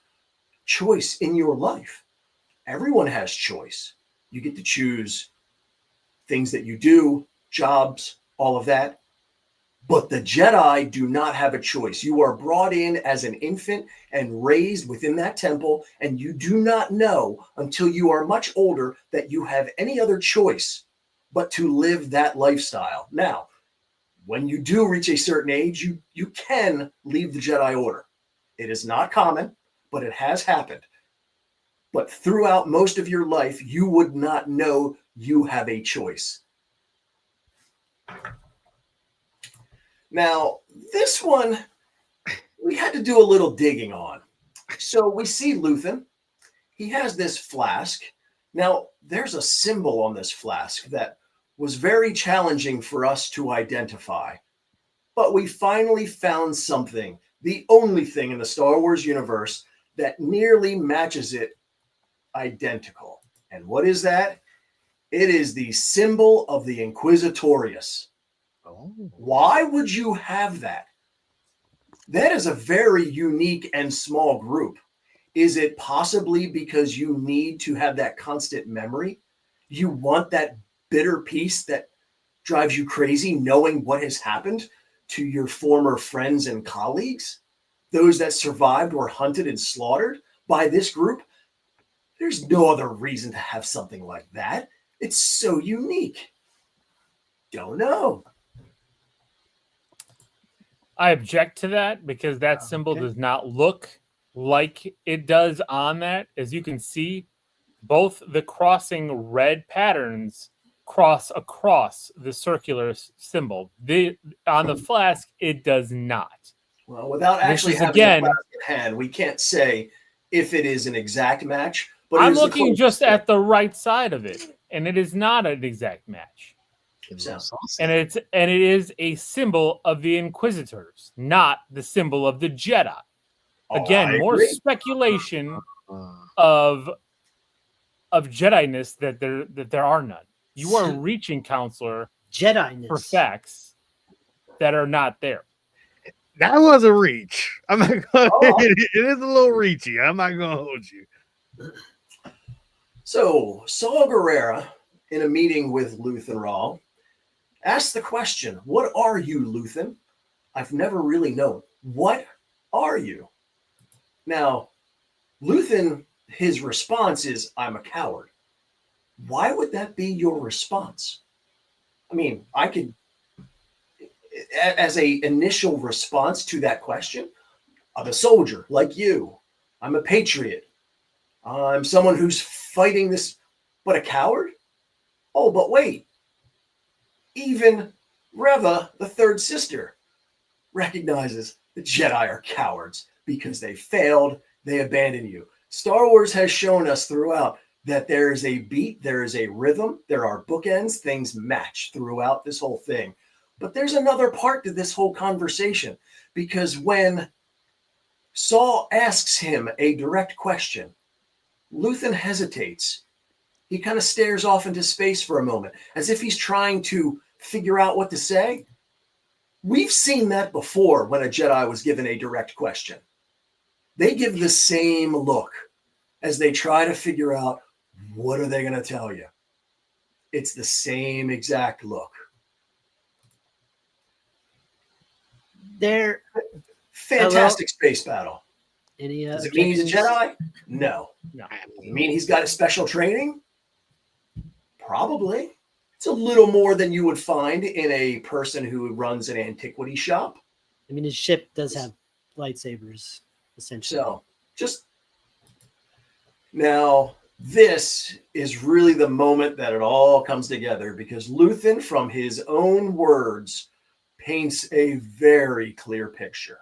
choice in your life? Everyone has choice. You get to choose things that you do, jobs, all of that. But the Jedi do not have a choice. You are brought in as an infant and raised within that temple, and you do not know until you are much older that you have any other choice but to live that lifestyle. Now, when you do reach a certain age, you can leave the Jedi Order. It is not common, but it has happened. But throughout most of your life, you would not know you have a choice. Now, this one, we had to do a little digging on. So we see Luthan. He has this flask. Now, there's a symbol on this flask that was very challenging for us to identify. But we finally found something, the only thing in the Star Wars universe that nearly matches it identical. And what is that? It is the symbol of the Inquisitorius. Oh. Why would you have that? That is a very unique and small group. Is it possibly because you need to have that constant memory? You want that bitter peace that drives you crazy, knowing what has happened to your former friends and colleagues? Those that survived were hunted and slaughtered by this group? There's no other reason to have something like that. It's so unique. Don't know. I object to that because that symbol does not look like it does on that. As you can see, both the crossing red patterns cross across the circular symbol. On the flask, it does not. Well, without actually having a flask in hand, we can't say if it is an exact match. But I'm looking just at the right side of it, and it is not an exact match. And it is a symbol of the Inquisitors, not the symbol of the Jedi. Again, more speculation of of Jedi-ness that there are none. You are reaching, counselor, Jedi-ness for facts that are not there. That was a reach. I'm not gonna. It is a little reachy. I'm not gonna hold you. So Saul Guerrera, in a meeting with Luthan Rael, asked the question, "What are you, Luthan? I've never really known. What are you?" Now, Luthan, his response is, "I'm a coward." Why would that be your response? I mean, I could, as a initial response to that question, I'm a soldier like you. I'm a patriot. I'm someone who's fighting this, but a coward? Oh, but wait. Even Reva, the third sister, recognizes the Jedi are cowards because they failed, they abandoned you. Star Wars has shown us throughout that there is a beat, there is a rhythm, there are bookends, things match throughout this whole thing. But there's another part to this whole conversation, because when Saul asks him a direct question, Luthan hesitates. He kind of stares off into space for a moment, as if he's trying to figure out what to say. We've seen that before when a Jedi was given a direct question. They give the same look as they try to figure out, what are they going to tell you? It's the same exact look. There. Fantastic space battle. Any Does it mean he's a Jedi? No. No. Does it mean he's got a special training? Probably. It's a little more than you would find in a person who runs an antiquity shop. I mean, his ship does have lightsabers, essentially. So, just now, this is really the moment that it all comes together, because Luthan, from his own words, paints a very clear picture.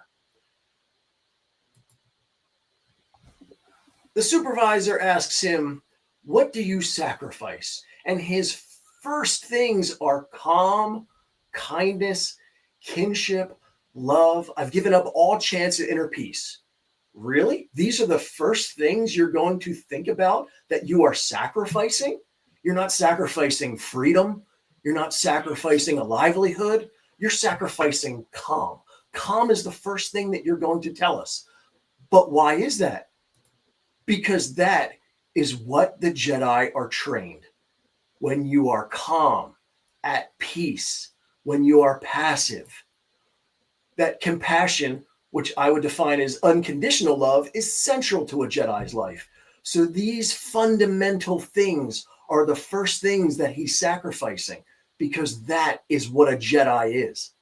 The supervisor asks him, "What do you sacrifice?" And his first things are calm, kindness, kinship, love. I've given up all chance at inner peace. Really? These are the first things you're going to think about that you are sacrificing? You're not sacrificing freedom. You're not sacrificing a livelihood. You're sacrificing calm. Calm is the first thing that you're going to tell us. But why is that? Because that is what the Jedi are trained. When you are calm, at peace, when you are passive, that compassion, which I would define as unconditional love, is central to a Jedi's life. So these fundamental things are the first things that he's sacrificing, because that is what a Jedi is.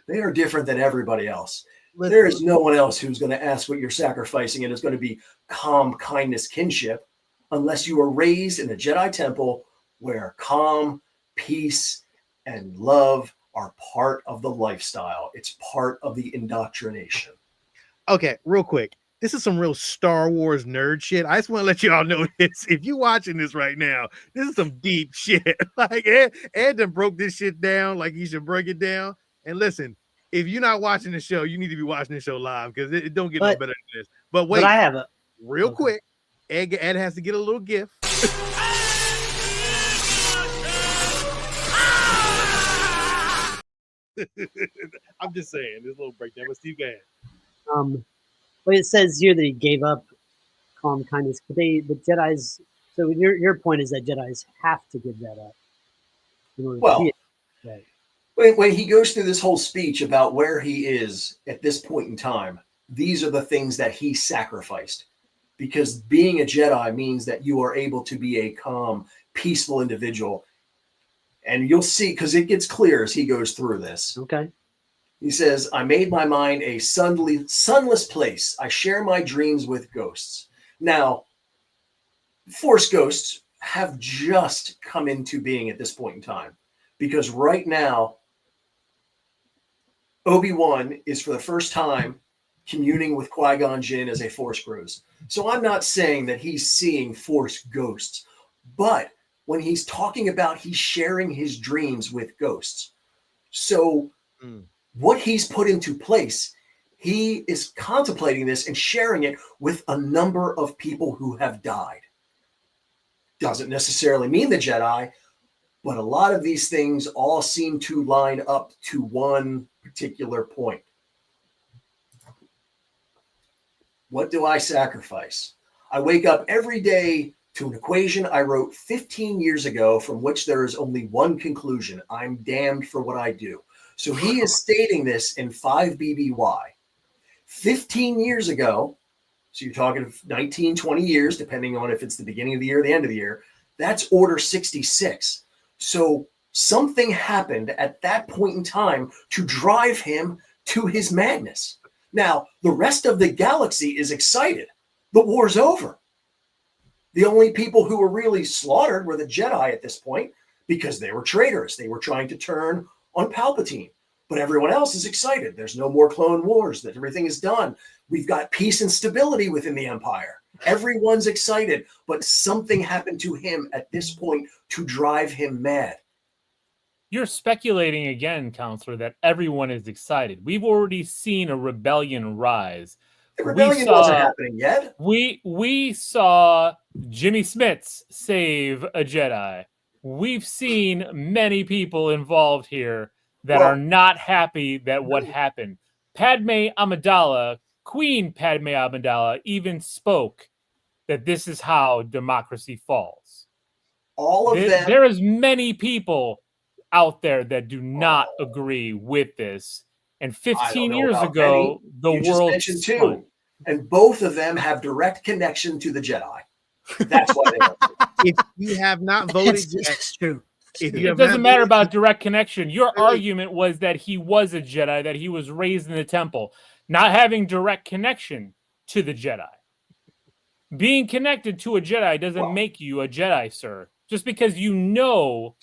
They are different than everybody else. There is no one else who's going to ask what you're sacrificing, and it's going to be calm, kindness, kinship, unless you were raised in a Jedi temple where calm, peace, and love are part of the lifestyle. It's part of the indoctrination. Okay, real quick. This is some real Star Wars nerd shit. I just want to let y'all know this. If you're watching this right now, this is some deep shit. Like Ed done broke this shit down like he should break it down. And listen, if you're not watching the show, you need to be watching the show live, because it don't get no better than this. But wait, I have a real quick. Ed has to get a little gift. I'm just saying, this little breakdown. But Steve, go ahead. But it says here that he gave up calm, kindness. But the Jedi's. So your point is that Jedi's have to give that up. Well, when he goes through this whole speech about where he is at this point in time, these are the things that he sacrificed. Because being a Jedi means that you are able to be a calm, peaceful individual. And you'll see, because it gets clear as he goes through this. Okay. He says, "I made my mind a sunless place. I share my dreams with ghosts." Now, Force ghosts have just come into being at this point in time. Because right now, Obi-Wan is for the first time communing with Qui-Gon Jinn as a Force grows. So I'm not saying that he's seeing Force ghosts, but when he's talking about he's sharing his dreams with ghosts. So what he's put into place, he is contemplating this and sharing it with a number of people who have died. Doesn't necessarily mean the Jedi, but a lot of these things all seem to line up to one particular point. What do I sacrifice? I wake up every day to an equation I wrote 15 years ago from which there is only one conclusion. I'm damned for what I do. So he is stating this in 5 BBY. 15 years ago, so you're talking 19, 20 years, depending on if it's the beginning of the year or the end of the year, that's Order 66. So something happened at that point in time to drive him to his madness. Now, the rest of the galaxy is excited. The war's over. The only people who were really slaughtered were the Jedi at this point because they were traitors. They were trying to turn on Palpatine. But everyone else is excited. There's no more Clone Wars, that everything is done. We've got peace and stability within the Empire. Everyone's excited, but something happened to him at this point to drive him mad. You're speculating again, Counselor, that everyone is excited. We've already seen a rebellion rise. The rebellion wasn't happening yet. We saw Jimmy Smits save a Jedi. We've seen many people involved here that are not happy that what happened. Padme Amidala, Queen Padme Amidala, even spoke that this is how democracy falls. All of them. There is many people out there that do not agree with this. And 15 years ago, the world mentioned two, and both of them have direct connection to the Jedi. That's why they are. If you have not voted, it's true. It doesn't matter about direct connection. Your argument was that he was a Jedi, that he was raised in the temple, not having direct connection to the Jedi. Being connected to a Jedi doesn't make you a Jedi, sir. Just because you know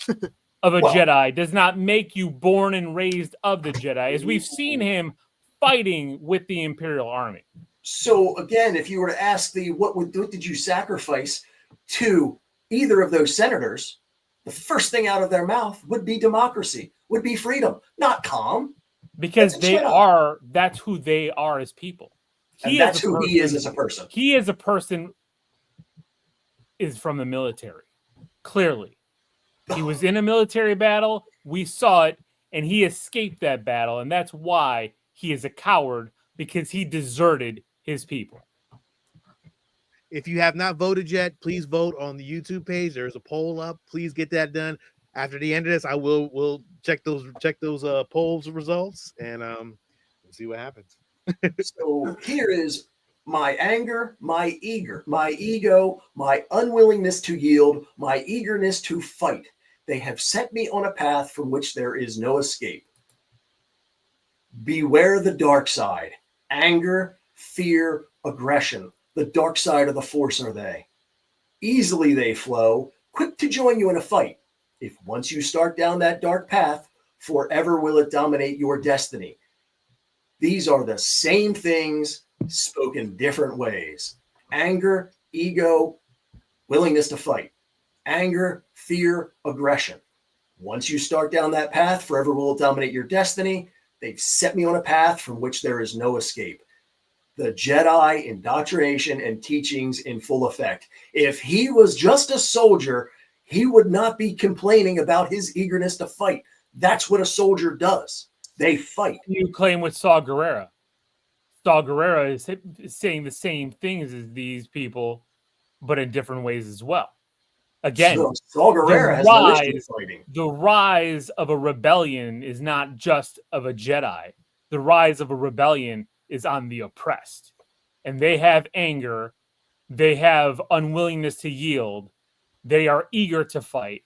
of a Jedi does not make you born and raised of the Jedi, as we've seen him fighting with the Imperial Army. So again, if you were to ask what did you sacrifice to either of those senators, the first thing out of their mouth would be democracy, would be freedom, not calm. Because that's who they are as people. That's who he is as a person. He as a person is from the military, clearly. He was in a military battle. We saw it, and he escaped that battle, and that's why he is a coward, because he deserted his people. If you have not voted yet, please vote on the YouTube page. There's a poll up. Please get that done. After the end of this, I will check those polls results and we'll see what happens. So here is my anger, my ego, my unwillingness to yield, my eagerness to fight. They have set me on a path from which there is no escape. Beware the dark side. Anger, fear, aggression. The dark side of the Force are they. Easily they flow, quick to join you in a fight. If once you start down that dark path, forever will it dominate your destiny. These are the same things spoken different ways. Anger, ego, willingness to fight. Anger, fear, aggression. Once you start down that path, forever will it dominate your destiny. They've set me on a path from which there is no escape. The Jedi indoctrination and teachings in full effect. If he was just a soldier, he would not be complaining about his eagerness to fight. That's what a soldier does. They fight. You claim with Saw Gerrera. Saw Gerrera is saying the same things as these people, but in different ways as well. Again, so Saw Gerrera has no issue fighting. The rise of a rebellion is not just of a Jedi. The rise of a rebellion is on the oppressed. And they have anger. They have unwillingness to yield. They are eager to fight.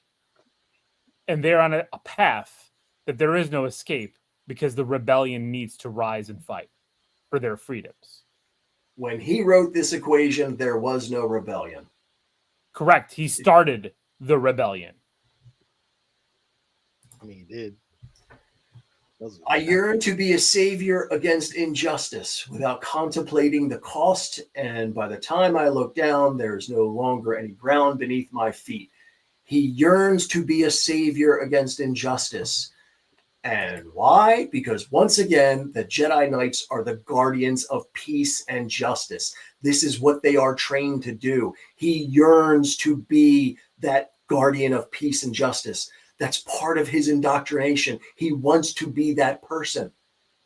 And they're on a path that there is no escape because the rebellion needs to rise and fight for their freedoms. When he wrote this equation, there was no rebellion. Correct. He started the rebellion. I mean, he did. I yearn to be a savior against injustice without contemplating the cost, and by the time I look down, there is no longer any ground beneath my feet. He yearns to be a savior against injustice. And why? Because once again, the Jedi Knights are the guardians of peace and justice. This is what they are trained to do. He yearns to be that guardian of peace and justice. That's part of his indoctrination. He wants to be that person.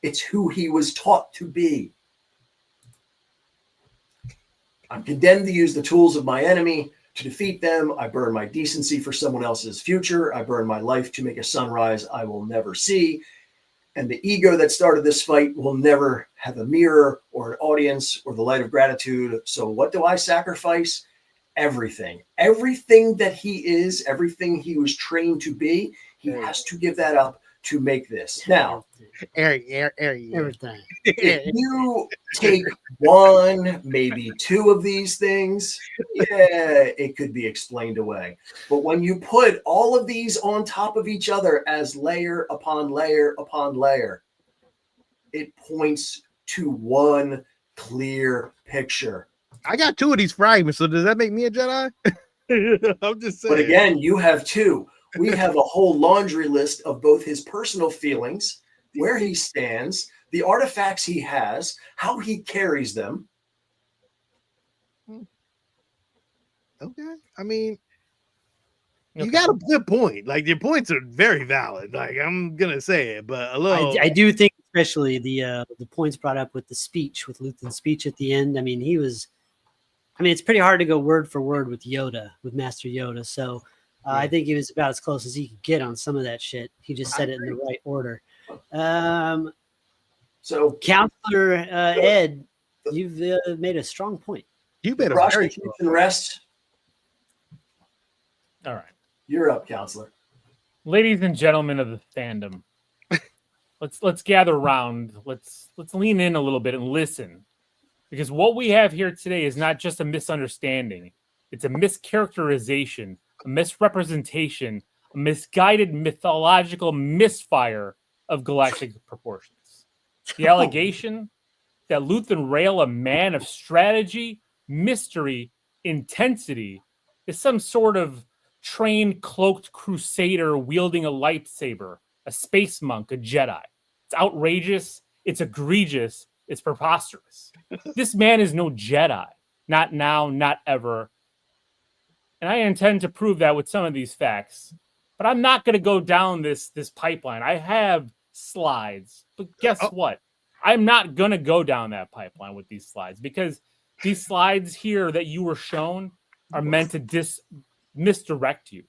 It's who he was taught to be. I'm condemned to use the tools of my enemy to defeat them. I burn my decency for someone else's future. I burn my life to make a sunrise I will never see. And the ego that started this fight will never have a mirror or an audience or the light of gratitude. So what do I sacrifice? Everything. Everything that he is, everything he was trained to be, he has to give that up to make this. Now, Everything. if you take one, maybe two of these things, yeah, it could be explained away. But when you put all of these on top of each other as layer upon layer upon layer, it points to one clear picture. I got 2 of these fragments, so does that make me a Jedi? I'm just saying. But again, you have 2. We have a whole laundry list of both his personal feelings, where he stands, the artifacts he has, how he carries them. Okay. I mean, you got a good point. Like, your points are very valid. Like, I'm gonna say it, but a little. I do think, especially the points brought up with the speech, with Luthan's speech at the end. I mean, it's pretty hard to go word for word with Yoda, with Master Yoda. So I think he was about as close as he could get on some of that shit. He just said it in the right order. So, Counselor Ed, you've made a strong point. You better prosecution rest. All right. You're up, Counselor. Ladies and gentlemen of the fandom, let's gather around. Let's lean in a little bit and listen. Because what we have here today is not just a misunderstanding. It's a mischaracterization, a misrepresentation, a misguided mythological misfire of galactic proportions. The allegation that Luthan Rael, a man of strategy, mystery, intensity, is some sort of trained, cloaked crusader wielding a lightsaber, a space monk, a Jedi. It's outrageous. It's egregious. It's preposterous. This man is no Jedi. Not now, not ever. And I intend to prove that with some of these facts. But I'm not going to go down this pipeline. I have slides. But guess what? I'm not going to go down that pipeline with these slides, because these slides here that you were shown are meant to misdirect you.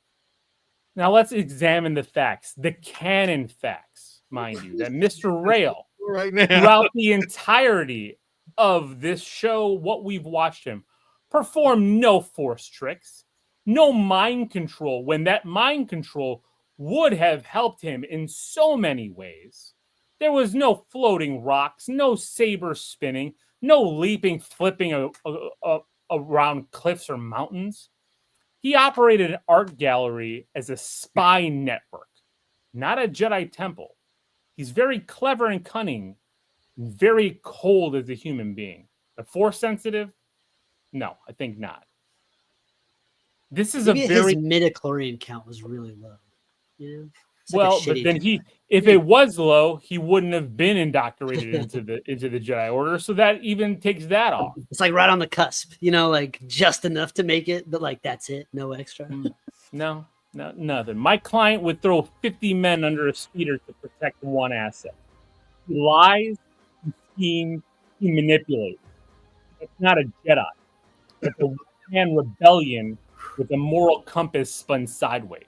Now let's examine the facts, the canon facts, mind you, that Mr. Rael, right now, throughout the entirety of this show, what we've watched him perform no force tricks, no mind control, when that mind control would have helped him in so many ways. There was no floating rocks, no saber spinning, no leaping, flipping around cliffs or mountains. He operated an art gallery as a spy network, not a Jedi temple. He's very clever and cunning, very cold as a human being. But force sensitive? No, I think not. This is Maybe a very his midichlorian count was really low. You know? Well, but then if it was low, he wouldn't have been indoctrinated into the Jedi Order. So that even takes that off. It's like right on the cusp, like just enough to make it, but like that's it, no extra. No, nothing. My client would throw 50 men under a speeder to protect one asset. He lies, he schemes, he manipulates. It's not a Jedi. It's a one-man rebellion with a moral compass spun sideways.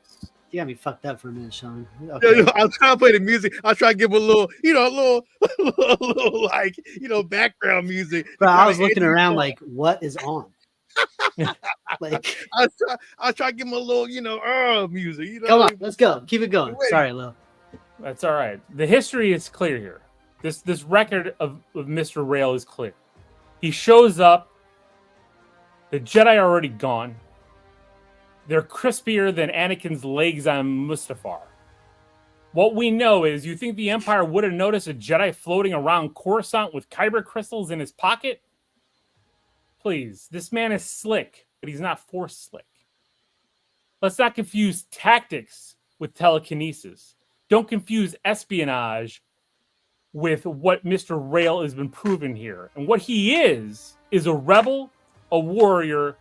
You got me fucked up for a minute, Sean. Okay. I was trying to play the music. I was trying to give a little, like, background music. But I was looking around like, what is on? Like, I was trying to give him a little, music. Come on, let's go. Keep it going. Sorry, Lil. That's all right. The history is clear here. This record of Mr. Rael is clear. He shows up. The Jedi are already gone. They're crispier than Anakin's legs on Mustafar. What we know is, you think the Empire would have noticed a Jedi floating around Coruscant with kyber crystals in his pocket? Please, this man is slick, but he's not force slick. Let's not confuse tactics with telekinesis. Don't confuse espionage with what Mr. Rael has been proven here. And what he is a rebel, a warrior,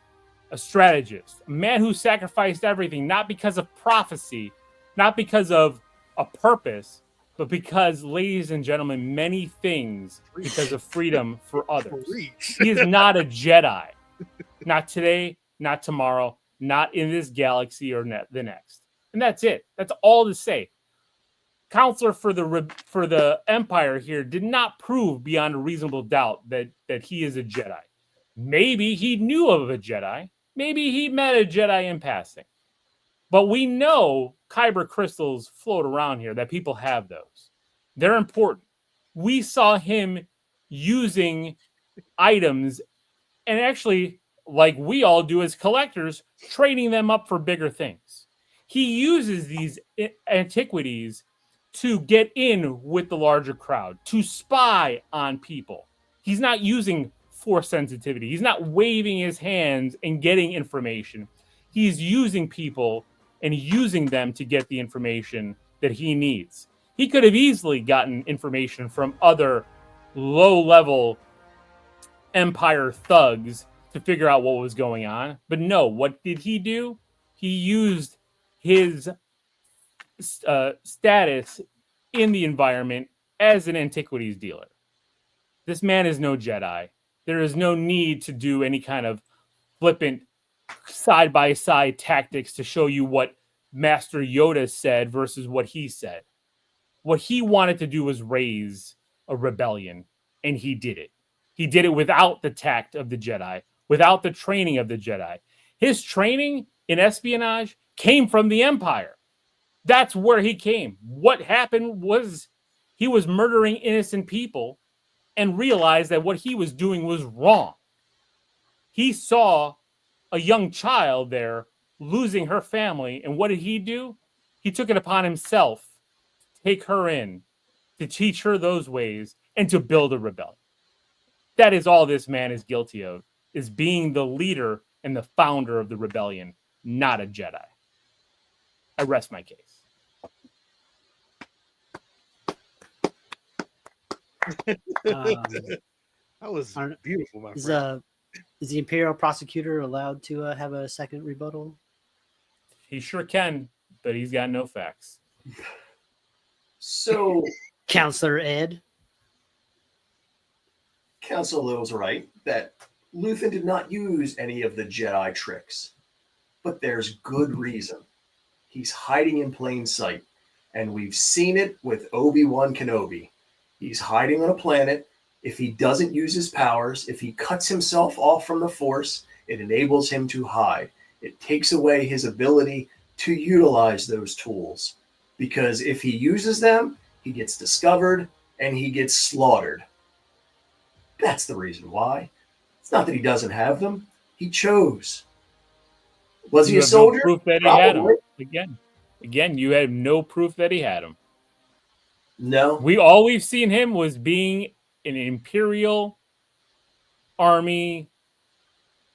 a strategist, a man who sacrificed everything, not because of prophecy, not because of a purpose, but because, ladies and gentlemen, many things because of freedom for others. He is not a Jedi. Not today, not tomorrow, not in this galaxy or the next. And that's it. That's all to say. Counselor for the Empire here did not prove beyond a reasonable doubt that he is a Jedi. Maybe he knew of a Jedi. Maybe he met a Jedi in passing. But we know kyber crystals float around here, that people have those. They're important. We saw him using items and actually, like we all do as collectors, trading them up for bigger things. He uses these antiquities to get in with the larger crowd, to spy on people. He's not using force sensitivity. He's not waving his hands and getting information. He's using people and using them to get the information that he needs. He could have easily gotten information from other low-level Empire thugs to figure out what was going on. But no, what did he do? He used his status in the environment as an antiquities dealer. This man is no Jedi. There is no need to do any kind of flippant side-by-side tactics to show you what Master Yoda said versus what he said. What he wanted to do was raise a rebellion, and he did it. He did it without the tact of the Jedi, without the training of the Jedi. His training in espionage came from the Empire. That's where he came. What happened was he was murdering innocent people and realized that what he was doing was wrong. He saw a young child there losing her family, and what did he do? He took it upon himself to take her in, to teach her those ways, and to build a rebellion. That is all this man is guilty of, is being the leader and the founder of the rebellion, not a Jedi. I rest my case. That was beautiful, my friend. Is the Imperial prosecutor allowed to have a second rebuttal? He sure can, but he's got no facts. So, Counselor Ed. Counselor Little's right that Luthan did not use any of the Jedi tricks, but there's good reason. He's hiding in plain sight, and we've seen it with Obi-Wan Kenobi. He's hiding on a planet. If he doesn't use his powers, if he cuts himself off from the Force, it enables him to hide. It takes away his ability to utilize those tools, because if he uses them, he gets discovered and he gets slaughtered. That's the reason why. It's not that he doesn't have them. He chose. Was he a soldier? No proof that he had them. Again, you have no proof that he had them. No. All we've seen him was being an Imperial Army,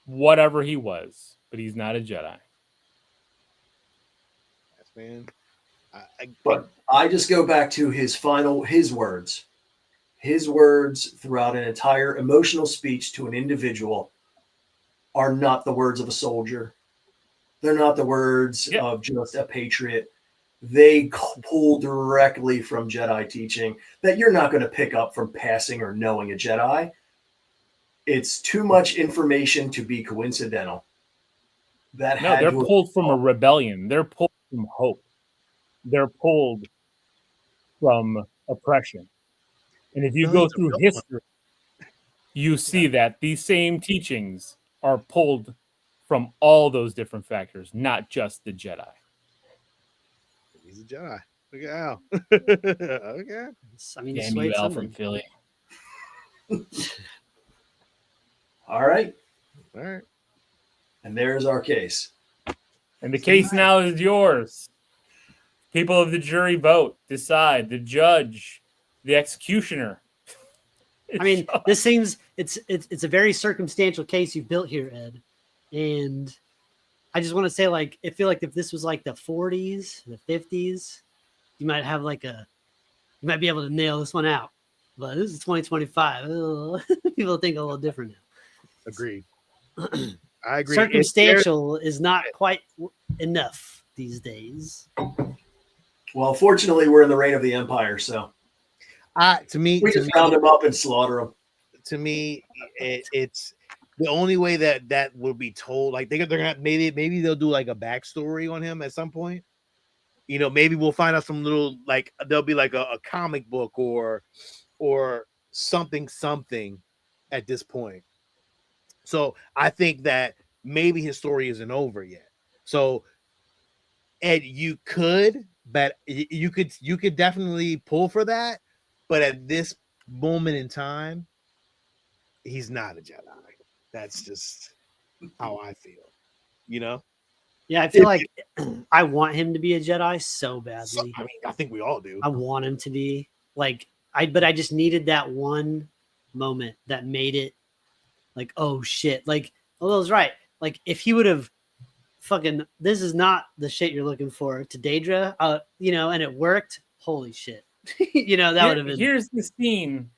whatever he was, but he's not a Jedi. Yes, man. But I just go back to his words. His words throughout an entire emotional speech to an individual are not the words of a soldier. They're not the words of just a patriot. They pull directly from Jedi teaching that you're not going to pick up from passing or knowing a Jedi. It's too much information to be coincidental. They're pulled from a rebellion. They're pulled from hope. They're pulled from oppression. And if you go through history, you see that these same teachings are pulled from all those different factors, not just the Jedi. He's a Jedi. Look at Al. Okay. I mean, damn you, Al from Philly. All right. All right. And there's our case. And the case now is yours. People of the jury vote, decide, the judge, the executioner. I mean, this seems it's a very circumstantial case you've built here, Ed. And I just want to say, like, I feel like if this was like the 40s, the 50s, you might be able to nail this one out. But this is 2025. People think a little different now. Agreed. I agree. Circumstantial is not quite enough these days. Well, fortunately, we're in the reign of the Empire, so to me, we just round them up and slaughter them. To me, it's the only way that will be told. Like they're gonna maybe they'll do like a backstory on him at some point. You know, maybe we'll find out some little like there'll be like a comic book or something at this point. So I think that maybe his story isn't over yet. So Ed, you could, but you could definitely pull for that. But at this moment in time, he's not a Jedi. That's just how I feel. You know? Yeah, I feel like I want him to be a Jedi so badly. So, I mean, I think we all do. I want him to be like but I just needed that one moment that made it like, oh shit. Like, Lil's right. Like, if he would have fucking, this is not the shit you're looking for to Daedra, and it worked. Holy shit. That would have been. Here's the scene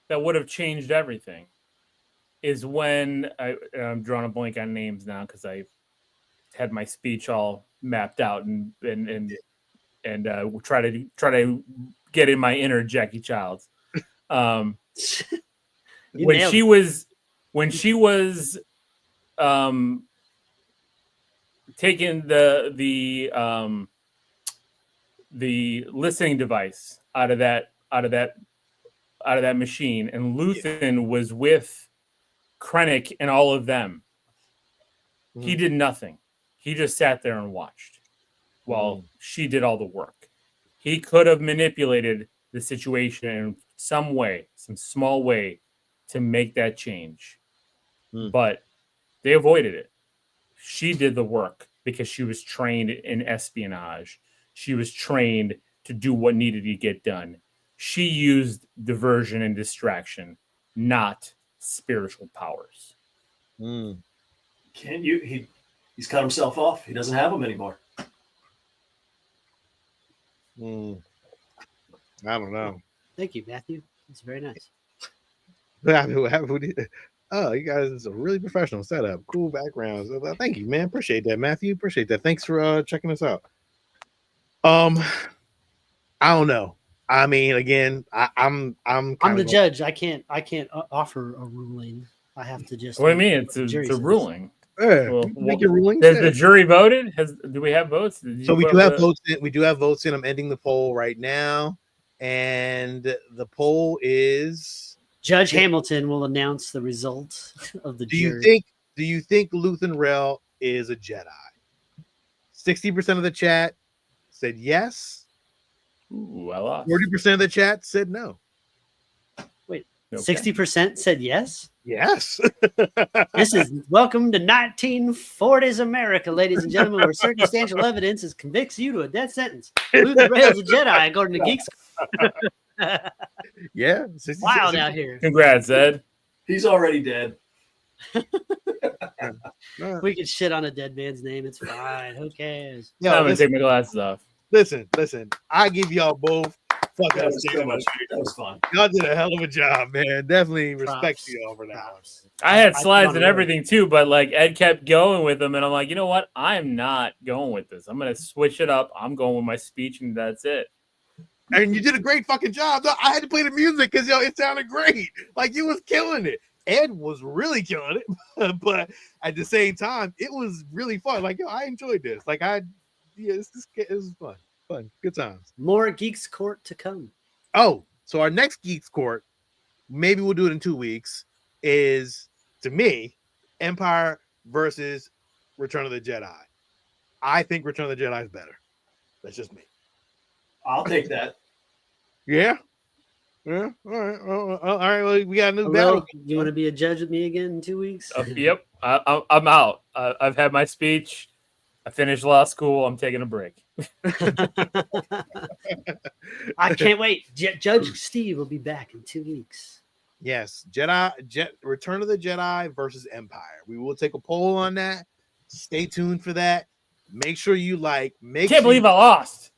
that would have changed everything. Is when I'm drawing a blank on names now because I had my speech all mapped out and try to get in my inner Jackie Childs. When she was taking the listening device out of that machine, and Luthan was with Krennic and all of them. He did nothing. He just sat there and watched while she did all the work. He could have manipulated the situation in some way, some small way, to make that change. But they avoided it. She did the work because she was trained in espionage. She was trained to do what needed to get done. She used diversion and distraction, not spiritual powers. Can't you? He's cut himself off. He doesn't have them anymore. I don't know. Thank you, Matthew. It's very nice. Oh, you guys, it's a really professional setup. Cool backgrounds. Thank you, man. Appreciate that, Matthew. Appreciate that. Thanks for checking us out. I don't know. I mean, again, I'm the judge. I can't offer a ruling. I have to just. What do you mean? It's a ruling. Yeah, make your ruling. Has the jury voted? Do we have votes? So we do have votes. We do have votes in. I'm ending the poll right now, and the poll is Judge Hamilton will announce the results of the jury. Do you think Luthan Rael is a Jedi? 60% of the chat said yes. Ooh, I lost. 40% of the chat said no. Wait, 60% said yes? Yes. This is welcome to 1940s America, ladies and gentlemen, where circumstantial evidence convicts you to a death sentence. Luthan Rael's a Jedi, according to Geeks. Yeah. Wild out here. Congrats, Ed. He's already dead. We can shit on a dead man's name. It's fine. Who cares? I'm going to take my glasses off. Listen. I give y'all both. Fuck that was so much. That was fun. Y'all did a hell of a job, man. Definitely respect y'all for that one. I had slides and everything too, but like Ed kept going with them, and I'm like, you know what? I'm not going with this. I'm gonna switch it up. I'm going with my speech, and that's it. And you did a great fucking job. I had to play the music because it sounded great. Like you was killing it. Ed was really killing it, but at the same time, it was really fun. Like I enjoyed this. Like it was fun. Fun, good times. More Geeks Court to come. Oh, so our next Geeks Court, maybe we'll do it in 2 weeks, is to me, Empire versus Return of the Jedi. I think Return of the Jedi is better. That's just me. I'll take that. Yeah. Yeah. All right. All right. Well, we got a new battle. You want to be a judge with me again in 2 weeks? Yep. I'm out. I've had my speech. I finished law school. I'm taking a break. I can't wait. Judge Steve will be back in 2 weeks. Yes, Return of the Jedi versus Empire. We will take a poll on that. Stay tuned for that. Make sure you like. Can't believe I lost.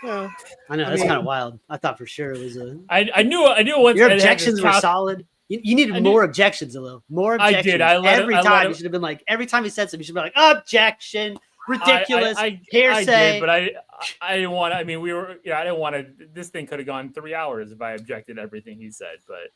Well, I know I that's mean- kind of wild. I thought for sure it was a. I knew once Your Ed had this objections were cop- solid. You needed I knew- more objections, a little more I objections. did. I let every him- I let time him- you should have been like, every time he said something, you should be like, objection, ridiculous, I hearsay. did, but I didn't want. I mean, I didn't want to. This thing could have gone 3 hours if I objected to everything he said. But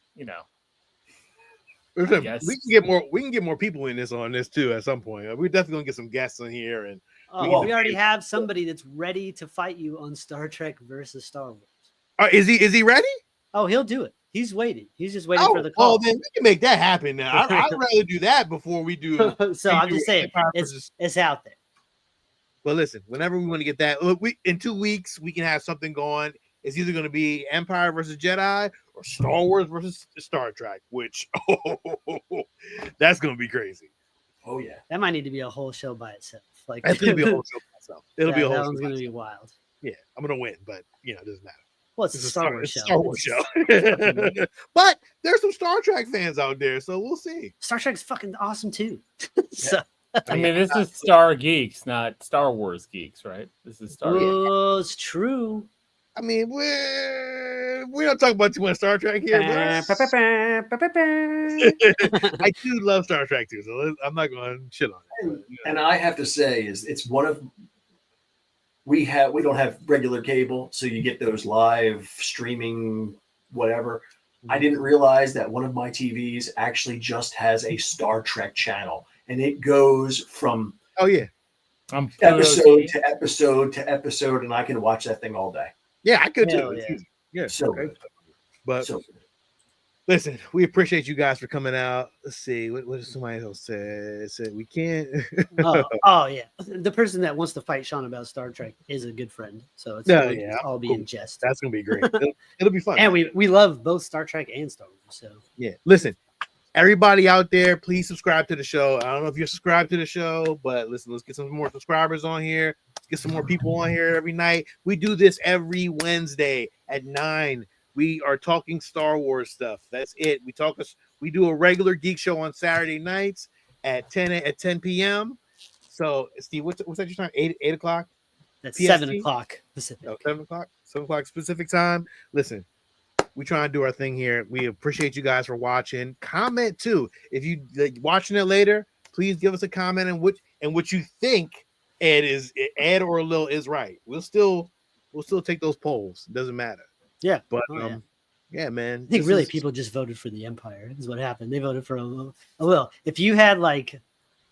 listen, guess. we can get more. We can get more people in on this too at some point. We're definitely gonna get some guests on here, and we already have somebody that's ready to fight you on Star Trek versus Star Wars. is he ready? Oh, he'll do it. He's waiting. He's just waiting for the Oh, call. then we can make that happen. Now, I'd rather do that before we do. So I'm just saying, it's out there. But listen, whenever we want to get that, look, in 2 weeks we can have something going. It's either going to be Empire versus Jedi or Star Wars versus Star Trek, which that's going to be crazy. Oh yeah, that might need to be a whole show by itself. Like that's going to be a whole show by itself. It'll be a whole. That one's going to be wild. Yeah, I'm going to win, but it doesn't matter. Well, it's a Star Wars show. Star Wars show. But there's some Star Trek fans out there, so we'll see. Star Trek's fucking awesome too. So I mean, this is Star Geeks, not Star Wars Geeks, right? This is Star. Oh, it's true. I mean, we don't talk about too much Star Trek here. But I do love Star Trek too, so I'm not going to shit on it. And I have to say, it's one of we don't have regular cable, so you get those live streaming whatever. I didn't realize that one of my TVs actually just has a Star Trek channel, and it goes from episode to episode to episode, and I can watch that thing all day. Yeah, I could Hell too. yeah. Yeah, So good. But So good. listen, we appreciate you guys for coming out. Let's see what did somebody else say. Said we can't. oh yeah, the person that wants to fight Sean about Star Trek is a good friend, so it's all be in jest. That's gonna be great. It'll be fun. And we love both Star Trek and Star Wars. So yeah, listen, everybody out there, please subscribe to the show. I don't know if you're subscribed to the show, but listen, let's get some more subscribers on here. Let's get some more people on here every night. We do this every Wednesday at 9. We are talking Star Wars stuff. That's it. We do a regular geek show on Saturday nights at 10 p.m. So Steve, what's that your time? 8 o'clock? that's PST? 7 o'clock Pacific. Oh, 7 o'clock? 7 o'clock specific time. Listen, we try and do our thing here. We appreciate you guys for watching. Comment too. If you watching it later, please give us a comment and what you think Ed or Lil is right. We'll still take those polls. It doesn't matter. Yeah, But yeah. yeah, man. I think really people just voted for the Empire. Is what happened. They voted for a Lil. If you had like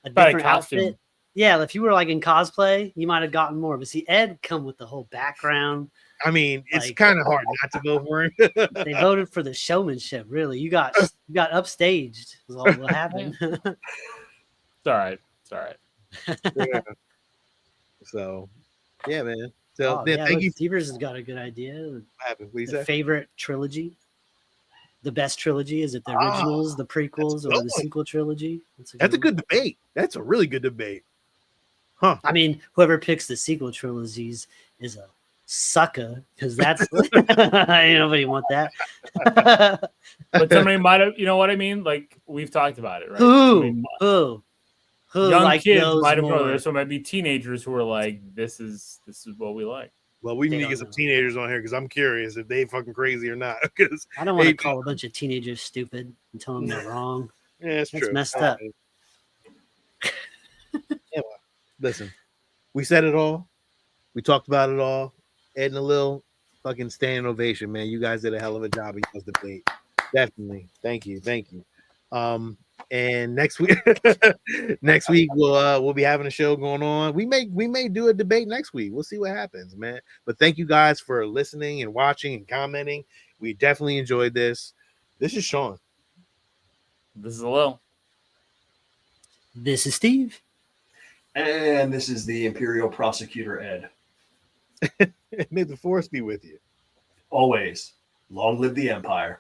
a different outfit, yeah, if you were like in cosplay, you might have gotten more. But see, Ed come with the whole background. I mean, it's like, kind of hard not to vote for him. They voted for the showmanship. Really, you got upstaged. Is all what happened. It's all right. It's all right. Yeah. So, yeah, man. So thank you. Stevers has got a good idea. What happened? What you The say? favorite trilogy, the best trilogy. Is it the originals, the prequels, or the sequel trilogy? That's a good debate. That's a really good debate. Huh. I mean, whoever picks the sequel trilogies is a sucker because that's nobody want that. But somebody might have, you know what I mean? Like we've talked about it, right? Who? Young like kids those might have more? known. So it might be teenagers who are like, "This is what we like." Well, we They need to don't get some know. teenagers on here because I'm curious if they fucking crazy or not. Because I don't want to call a bunch of teenagers stupid and tell them they're wrong. yeah, it's That's true. messed up. Yeah, well, listen, we said it all. We talked about it all. Ed and Lil, fucking standing ovation, man. You guys did a hell of a job in this debate. Definitely. Thank you. And next week we'll be having a show going on. We may do a debate next week. We'll see what happens, man. But thank you guys for listening and watching and commenting. We definitely enjoyed this. This is Sean. This is a little. This is Steve. And this is the Imperial Prosecutor Ed. May the force be with you. Always, long live the Empire.